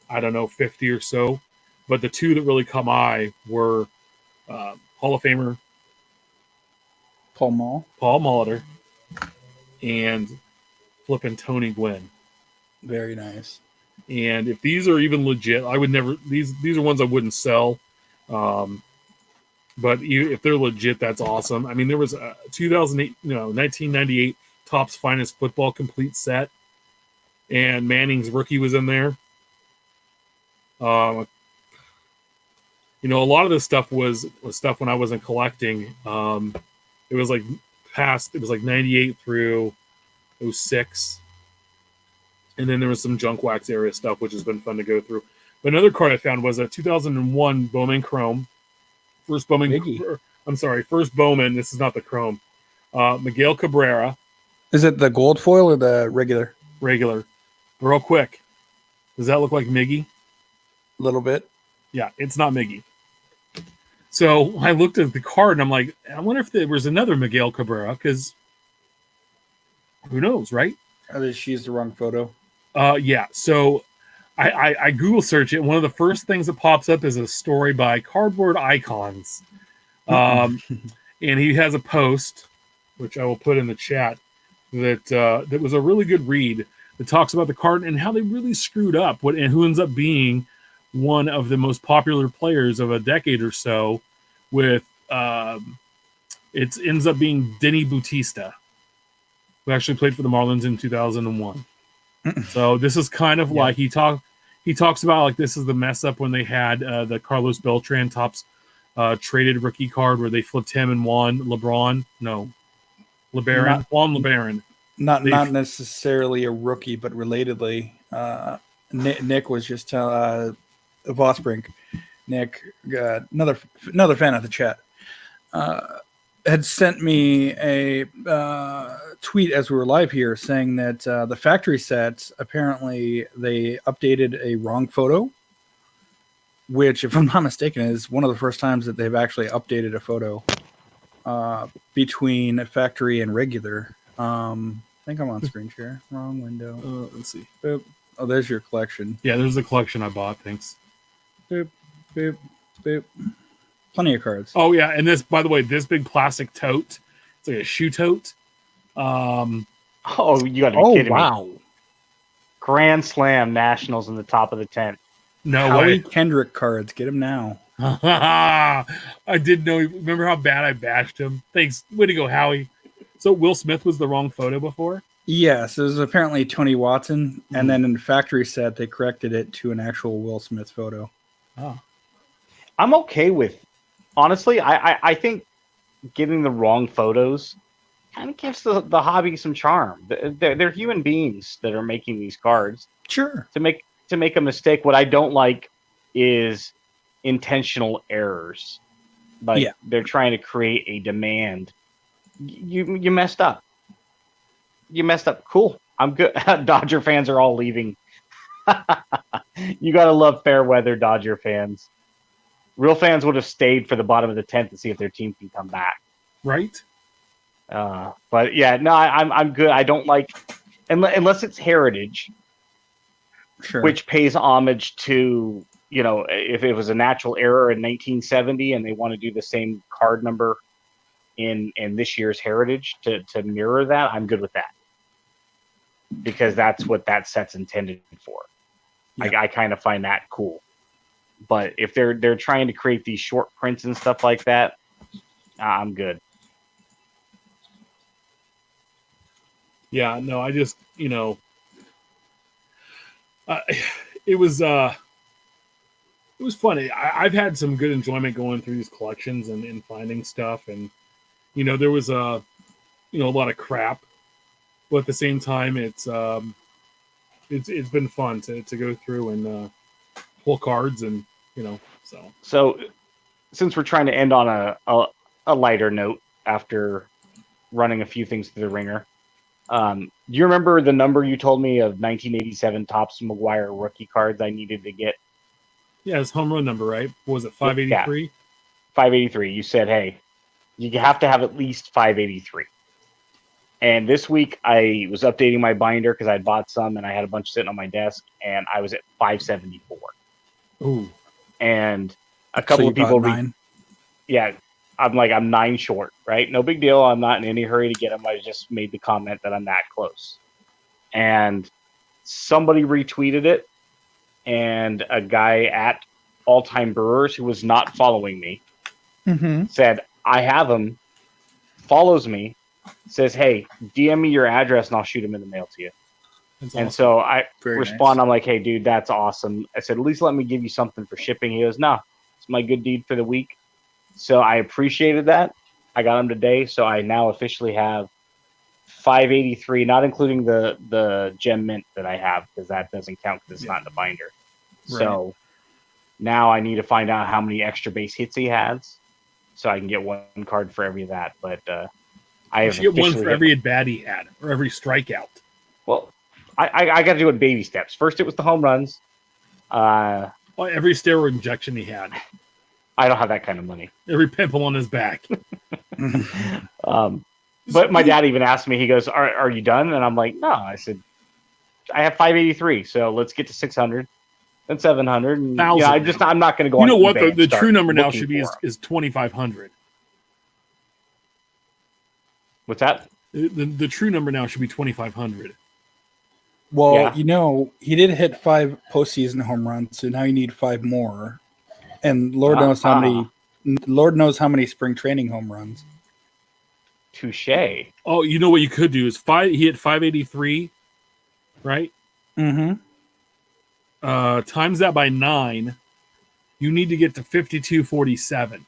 Speaker 1: I don't know, 50 or so. But the two that really caught my eye were Hall of Famer
Speaker 2: Paul
Speaker 1: Molitor and flipping Tony Gwynn.
Speaker 2: Very nice.
Speaker 1: And if these are even legit, I would never. These are ones I wouldn't sell. But if they're legit, that's awesome. I mean, there was a 1998 Topps Finest Football complete set, and Manning's rookie was in there. A lot of this stuff was stuff when I wasn't collecting. It was like past. It was like 98 through 06. And then there was some junk wax area stuff, which has been fun to go through. But another card I found was a 2001 Bowman Chrome. First Bowman. First Bowman. This is not the Chrome. Miguel Cabrera.
Speaker 2: Is it the gold foil or the regular?
Speaker 1: Regular. Real quick. Does that look like Miggy?
Speaker 2: A little bit.
Speaker 1: Yeah, it's not Miggy. So I looked at the card and I'm like, I wonder if there was another Miguel Cabrera, because who knows, right?
Speaker 2: Or did she use the wrong photo?
Speaker 1: Yeah. So I Google search it. And one of the first things that pops up is a story by Cardboard Icons. And he has a post, which I will put in the chat, that was a really good read that talks about the card and how they really screwed up and who ends up being one of the most popular players of a decade or so with it ends up being Denny Bautista, who actually played for the Marlins in 2001. So this is kind of like he talks about, like, this is the mess up when they had the Carlos Beltran Topps traded rookie card where they flipped him and Juan LeBaron.
Speaker 2: Not necessarily a rookie, but relatedly, Nick was just Vosbrink. Nick, another fan of the chat, had sent me a tweet as we were live here saying that the factory sets, apparently they updated a wrong photo, which, if I'm not mistaken, is one of the first times that they've actually updated a photo between factory and regular. I think I'm on screen share. Wrong window.
Speaker 1: Let's see.
Speaker 2: Boop. Oh, there's your collection.
Speaker 1: Yeah, there's the collection I bought. Thanks.
Speaker 2: Boop, boop, boop. Plenty of cards.
Speaker 1: Oh, yeah. And this, by the way, this big plastic tote, it's like a shoe tote.
Speaker 3: You got to be kidding me. Grand Slam Nationals in the top of the 10th.
Speaker 1: No
Speaker 2: Howie
Speaker 1: way.
Speaker 2: Kendrick cards. Get him now.
Speaker 1: I did know. Remember how bad I bashed him? Thanks. Way to go, Howie. So Will Smith was the wrong photo before?
Speaker 2: Yes, it was apparently Tony Watson. And then in the factory set, they corrected it to an actual Will Smith photo.
Speaker 1: Oh.
Speaker 3: I'm okay with, honestly, I think getting the wrong photos kind of gives the hobby some charm. They're human beings that are making these cards.
Speaker 2: Sure.
Speaker 3: To make a mistake, what I don't like is intentional errors. Like they're trying to create a demand. You messed up. You messed up. Cool. I'm good. Dodger fans are all leaving. You gotta love fair weather Dodger fans. Real fans would have stayed for the bottom of the 10th to see if their team can come back.
Speaker 1: Right.
Speaker 3: But yeah, no, I'm good. I don't like, unless it's heritage,
Speaker 2: sure,
Speaker 3: which pays homage to, if it was a natural error in 1970 and they want to do the same card number in this year's heritage to mirror that, I'm good with that, because that's what that set's intended for. Yeah. I kind of find that cool. But if they're trying to create these short prints and stuff like that, I'm good.
Speaker 1: Yeah, no, I just, it was funny. I've had some good enjoyment going through these collections and finding stuff, and there was a lot of crap, but at the same time, it's been fun to go through and pull cards and So
Speaker 3: since we're trying to end on a lighter note after running a few things through the ringer, do you remember the number you told me of 1987 Topps McGuire rookie cards I needed to get?
Speaker 1: Yeah, his home run number, right? What was it 583?
Speaker 3: 583. You said, hey, you have to have at least 583. And this week I was updating my binder because I bought some and I had a bunch sitting on my desk, and I was at 574.
Speaker 1: Ooh.
Speaker 3: And a couple
Speaker 4: So
Speaker 3: of people,
Speaker 4: 9.
Speaker 3: yeah, I'm 9 short, right? No big deal. I'm not in any hurry to get them. I just made the comment that I'm that close. And somebody retweeted it, and a guy at All Time Brewers who was not following me said, I have him, follows me, says, hey, DM me your address and I'll shoot him in the mail to you.
Speaker 1: That's
Speaker 3: And
Speaker 1: awesome.
Speaker 3: so I
Speaker 4: Very
Speaker 3: respond,
Speaker 4: nice.
Speaker 3: I'm like, hey, dude, that's awesome. I said, at least let me give you something for shipping. He goes, no, it's my good deed for the week. So I appreciated that. I got him today. So I now officially have 583, not including the gem mint that I have, because that doesn't count because it's not in the binder.
Speaker 4: Right.
Speaker 3: So now I need to find out how many extra base hits he has, so I can get one card for every of that. But I
Speaker 1: You
Speaker 3: have
Speaker 1: should get one
Speaker 3: officially
Speaker 1: for every at bat he had, or every strikeout.
Speaker 3: Well, I got to do it baby steps. First, it was the home runs.
Speaker 1: Well, every steroid injection he had,
Speaker 3: I don't have that kind of money.
Speaker 1: every pimple on his back.
Speaker 3: But my dad even asked me, he goes, are you done? And I'm like, no. I said, I have 583, so let's get to 600, then 700. And, I'm not going to go on
Speaker 1: You know what?
Speaker 3: eBay and
Speaker 1: The
Speaker 3: start
Speaker 1: true number now
Speaker 3: looking
Speaker 1: should be
Speaker 3: for 'em.
Speaker 1: is 2,500.
Speaker 3: What's that?
Speaker 1: The true number now should be 2,500.
Speaker 4: Well,
Speaker 3: Yeah.
Speaker 4: he did hit 5 postseason home runs, so now you need 5 more. And Lord knows how many. Lord knows how many spring training home runs.
Speaker 3: Touche.
Speaker 1: Oh, you know what you could do is he hit 583, right?
Speaker 4: Mm-hmm.
Speaker 1: Times that by 9, you need to get to 5247.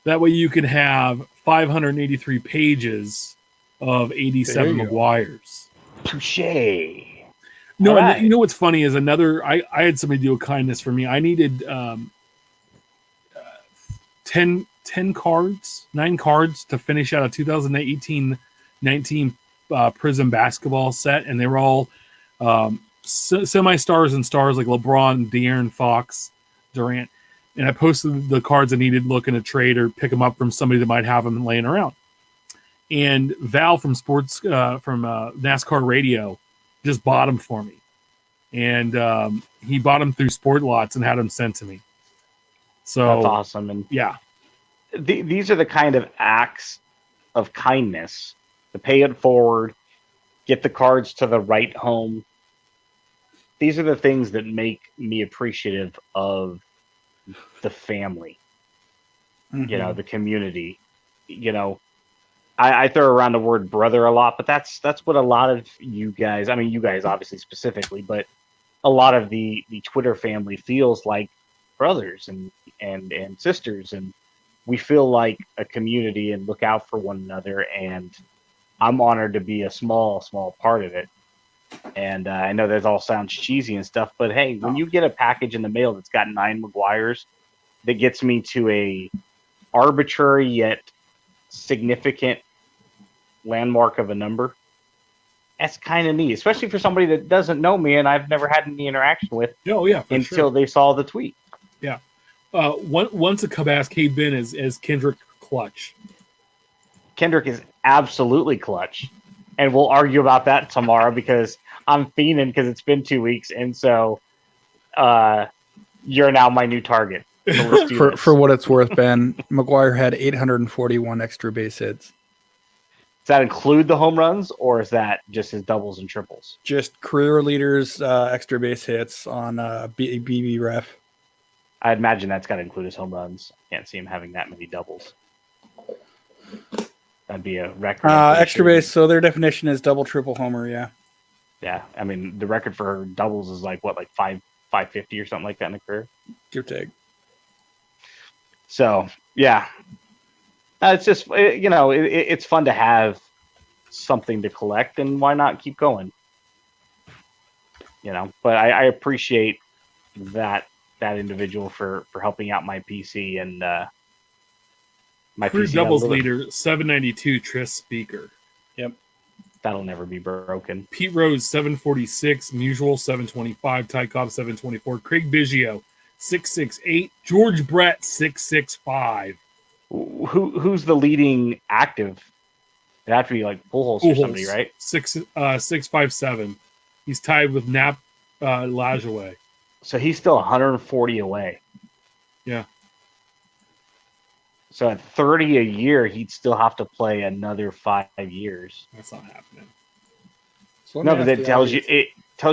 Speaker 1: That way you can have 583 pages of 87
Speaker 4: There you go.
Speaker 1: McGuires.
Speaker 3: Touche.
Speaker 1: No,
Speaker 3: All
Speaker 1: and
Speaker 3: right.
Speaker 1: you know what's funny is I had somebody do a kindness for me. I needed 10 cards, 9 cards to finish out a 2018-19 Prizm basketball set, and they were all semi-stars and stars like LeBron, De'Aaron Fox, Durant. And I posted the cards I needed looking to trade or pick them up from somebody that might have them laying around. And Val from NASCAR Radio just bought them for me. And he bought them through Sport Lots and had them sent to me. So
Speaker 3: That's awesome. And
Speaker 1: yeah.
Speaker 3: These are the kind of acts of kindness to pay it forward, get the cards to the right home. These are the things that make me appreciative of the family, the community. I throw around the word brother a lot, but that's what a lot of you guys, I mean, you guys obviously specifically, but a lot of the Twitter family feels like brothers and sisters, and we feel like a community and look out for one another. And I'm honored to be a small part of it. And I know that all sounds cheesy and stuff, but hey, when you get a package in the mail that's got 9 McGuires, that gets me to a arbitrary yet significant landmark of a number, that's kind of neat, especially for somebody that doesn't know me and I've never had any interaction with until they saw the tweet.
Speaker 1: Yeah. Once a Cabascade bin as Kendrick clutch.
Speaker 3: Kendrick is absolutely clutch. And we'll argue about that tomorrow because I'm fiending because it's been 2 weeks. And so you're now my new target. So let's do this.
Speaker 4: For what it's worth, Ben, McGuire had 841 extra base hits.
Speaker 3: Does that include the home runs, or is that just his doubles and triples?
Speaker 4: Just career leaders, extra base hits on BB ref.
Speaker 3: I imagine that's got to include his home runs. Can't see him having that many doubles. That'd be a record.
Speaker 4: Extra base, so their definition is double, triple homer, yeah.
Speaker 3: Yeah, I mean, the record for doubles is like 550 or something like that in a career?
Speaker 4: Give or take.
Speaker 3: So, yeah. It's just, it's fun to have something to collect, and why not keep going? But I appreciate that individual for helping out my PC and my
Speaker 1: Career
Speaker 3: PC
Speaker 1: doubles leader 792 Tris Speaker.
Speaker 4: Yep.
Speaker 3: That'll never be broken.
Speaker 1: Pete Rose 746, Musial 725, Ty Cobb 724, Craig Biggio 6'6". George Brett 6'5".
Speaker 3: Who's the leading active? It'd have to be like Pujols or somebody, right?
Speaker 1: 6'5'7". He's tied with Nap Lajoie.
Speaker 3: So he's still 140 away.
Speaker 1: Yeah.
Speaker 3: So at 30 a year, he'd still have to play another 5 years.
Speaker 1: That's not happening.
Speaker 2: So
Speaker 3: No, but it tells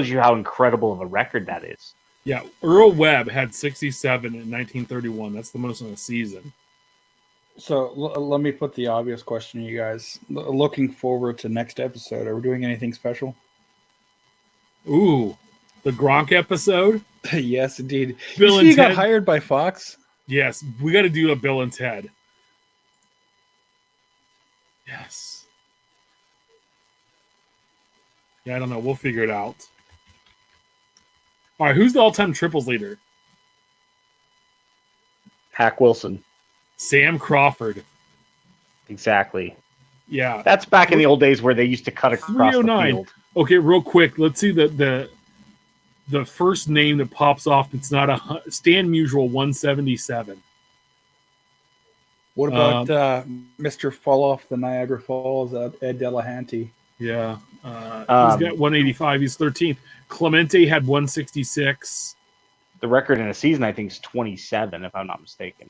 Speaker 3: you how incredible of a record that is.
Speaker 1: Yeah, Earl Webb had 67 in 1931. That's the most in a season.
Speaker 2: So let me put the obvious question to you guys. Looking forward to next episode, are we doing anything special?
Speaker 1: Ooh, the Gronk episode?
Speaker 2: Yes, indeed.
Speaker 1: Bill
Speaker 2: you see
Speaker 1: and
Speaker 2: he got
Speaker 1: Ted?
Speaker 2: hired by Fox?
Speaker 1: Yes, we got to do a Bill and Ted. Yes. Yeah, I don't know. We'll figure it out. All right, who's the all-time triples leader?
Speaker 3: Hack Wilson.
Speaker 1: Sam Crawford.
Speaker 3: Exactly.
Speaker 1: Yeah.
Speaker 3: That's back in the old days where they used to cut across the
Speaker 1: 309.
Speaker 3: field.
Speaker 1: Okay, real quick. Let's see the first name that pops off. It's not a Stan Musial 177.
Speaker 2: What about Mr. Fall Off the Niagara Falls, Ed Delahanty?
Speaker 1: Yeah. He's got 185. He's 13th. Clemente had 166.
Speaker 3: The record in a season, I think, is 27, if I'm not mistaken.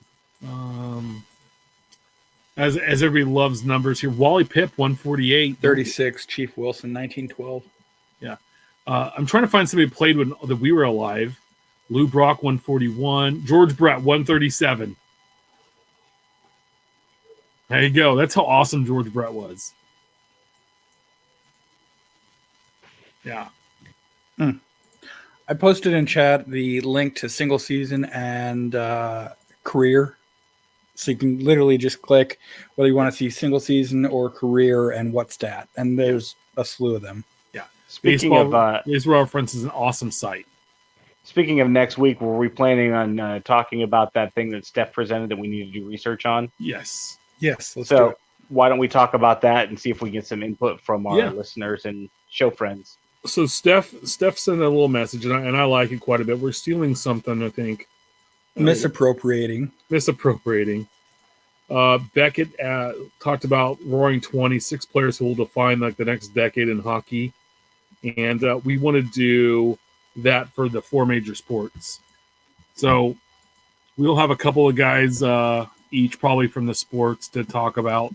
Speaker 1: As everybody loves numbers here, Wally Pipp 148,
Speaker 2: 36. Chief Wilson 1912.
Speaker 1: Yeah, I'm trying to find somebody who played when that we were alive. Lou Brock 141, George Brett 137. There you go. That's how awesome George Brett was. Yeah.
Speaker 2: I posted in chat the link to single season and career. So you can literally just click whether you want to see single season or career and what stat. And there's a slew of them.
Speaker 1: Yeah.
Speaker 3: Speaking
Speaker 1: Baseball Reference is an awesome site.
Speaker 3: Speaking of next week, were we planning on talking about that thing that Steph presented that we need to do research on?
Speaker 1: Yes.
Speaker 2: Yes, let's do it.
Speaker 3: Why don't we talk about that and see if we get some input from our listeners and show friends?
Speaker 1: So Steph sent a little message, and I like it quite a bit. We're stealing something, I think.
Speaker 2: Misappropriating.
Speaker 1: Beckett talked about Roaring 20, 6 players who will define like the next decade in hockey. And we want to do that for the 4 major sports. So we'll have a couple of guys each probably from the sports to talk about.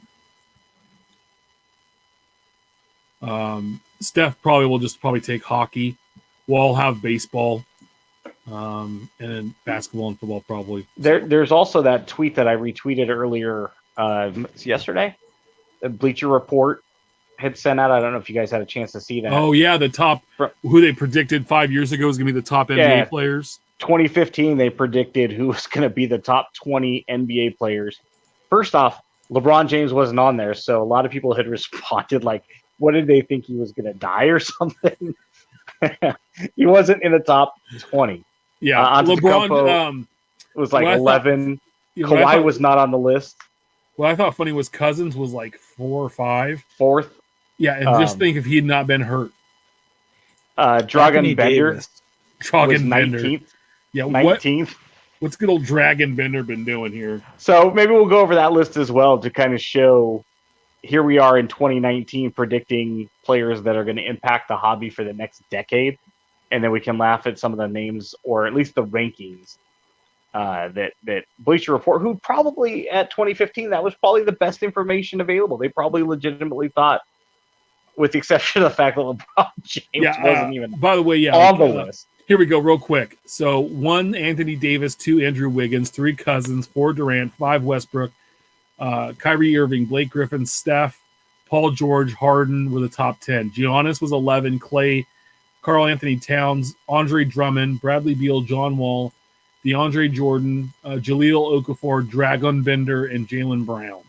Speaker 1: Steph probably will just take hockey. We'll all have baseball. And then basketball and football probably.
Speaker 3: There's also that tweet that I retweeted earlier yesterday. The Bleacher Report had sent out. I don't know if you guys had a chance to see that.
Speaker 1: Oh, yeah, the top who they predicted 5 years ago was going to be the top NBA players.
Speaker 3: 2015, they predicted who was going to be the top 20 NBA players. First off, LeBron James wasn't on there, so a lot of people had responded like, what did they think, he was going to die or something? He wasn't in the top 20.
Speaker 1: Yeah, LeBron
Speaker 3: was like 11. Kawhi was not on the list.
Speaker 1: What I thought funny was Cousins was like 4 or 5.
Speaker 3: Fourth.
Speaker 1: Yeah, and just think if he had not been hurt.
Speaker 3: Dragan Bender was
Speaker 1: 19th. Yeah,
Speaker 3: 19th.
Speaker 1: What's good old Dragan Bender been doing here?
Speaker 3: So maybe we'll go over that list as well to kind of show here we are in 2019 predicting players that are going to impact the hobby for the next decade. And then we can laugh at some of the names or at least the rankings that Bleacher Report, who probably at 2015, that was probably the best information available. They probably legitimately thought, with the exception of the fact that LeBron James wasn't even
Speaker 1: by the way,
Speaker 3: on the list.
Speaker 1: Here we go, real quick. So 1, Anthony Davis, 2, Andrew Wiggins, 3, Cousins, 4, Durant, 5, Westbrook, Kyrie Irving, Blake Griffin, Steph, Paul George, Harden were the top 10. Giannis was 11, Clay, Karl Anthony Towns, Andre Drummond, Bradley Beal, John Wall, DeAndre Jordan, Jahlil Okafor, Dragan Bender, and Jaylen Brown.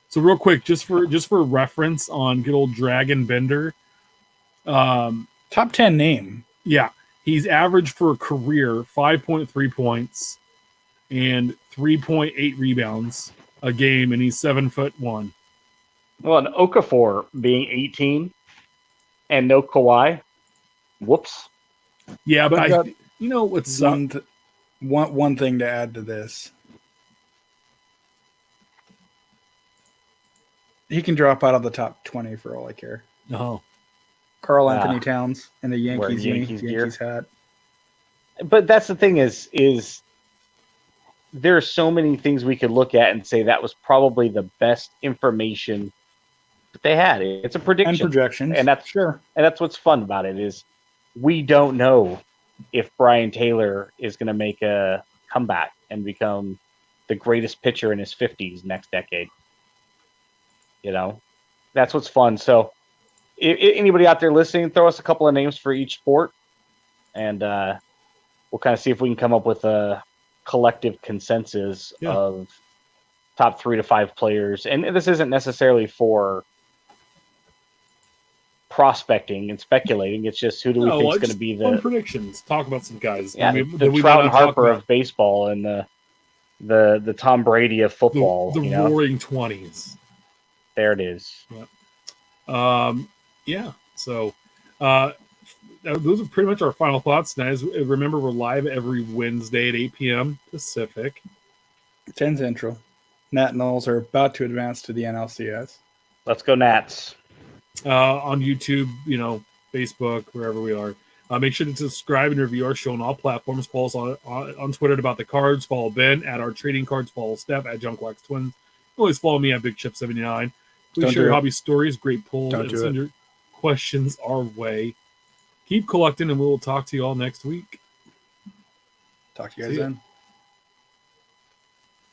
Speaker 1: So real quick, just for reference on good old Dragan Bender.
Speaker 2: Top 10 name.
Speaker 1: Yeah. He's averaged for a career 5.3 points and 3.8 rebounds a game, and he's 7'1".
Speaker 3: Well, and Okafor being 18 and no Kawhi. Whoops.
Speaker 1: Yeah, but you know what's
Speaker 4: One thing to add to this. He can drop out of the top 20 for all I care.
Speaker 1: Oh,
Speaker 4: Carl Anthony Towns in the
Speaker 3: Wearing
Speaker 4: Yankees
Speaker 3: gear.
Speaker 4: hat.
Speaker 3: But that's the thing is there are so many things we could look at and say that was probably the best information that they had. It's a prediction.
Speaker 4: And projections.
Speaker 3: And that's
Speaker 4: sure.
Speaker 3: And that's what's fun about it is we don't know if Brian Taylor is going to make a comeback and become the greatest pitcher in his 50s next decade. You know, that's what's fun. So anybody out there listening, throw us a couple of names for each sport, and we'll kind of see if we can come up with a collective consensus of top 3 to 5 players. And this isn't necessarily for prospecting and speculating. It's just who do we think is going to be the
Speaker 1: predictions. Talk about some guys.
Speaker 3: Yeah, the Trout and Harper of baseball and the Tom Brady of football.
Speaker 1: The roaring 20s.
Speaker 3: There it is.
Speaker 1: Yeah. So those are pretty much our final thoughts. Now, remember, we're live every Wednesday at 8 p.m. Pacific.
Speaker 4: 10 Central. Nat Knowles are about to advance to the NLCS.
Speaker 3: Let's go Nats.
Speaker 1: On YouTube, Facebook, wherever we are. Make sure to subscribe and review our show on all platforms. Follow us on Twitter about the cards. Follow Ben at our trading cards. Follow Steph at Junkwax Twins. Always follow me at Big Chip 79. Please share your hobby stories, great polls, and send your questions our way. Keep collecting, and we will talk to you all next week.
Speaker 4: Talk to you guys then.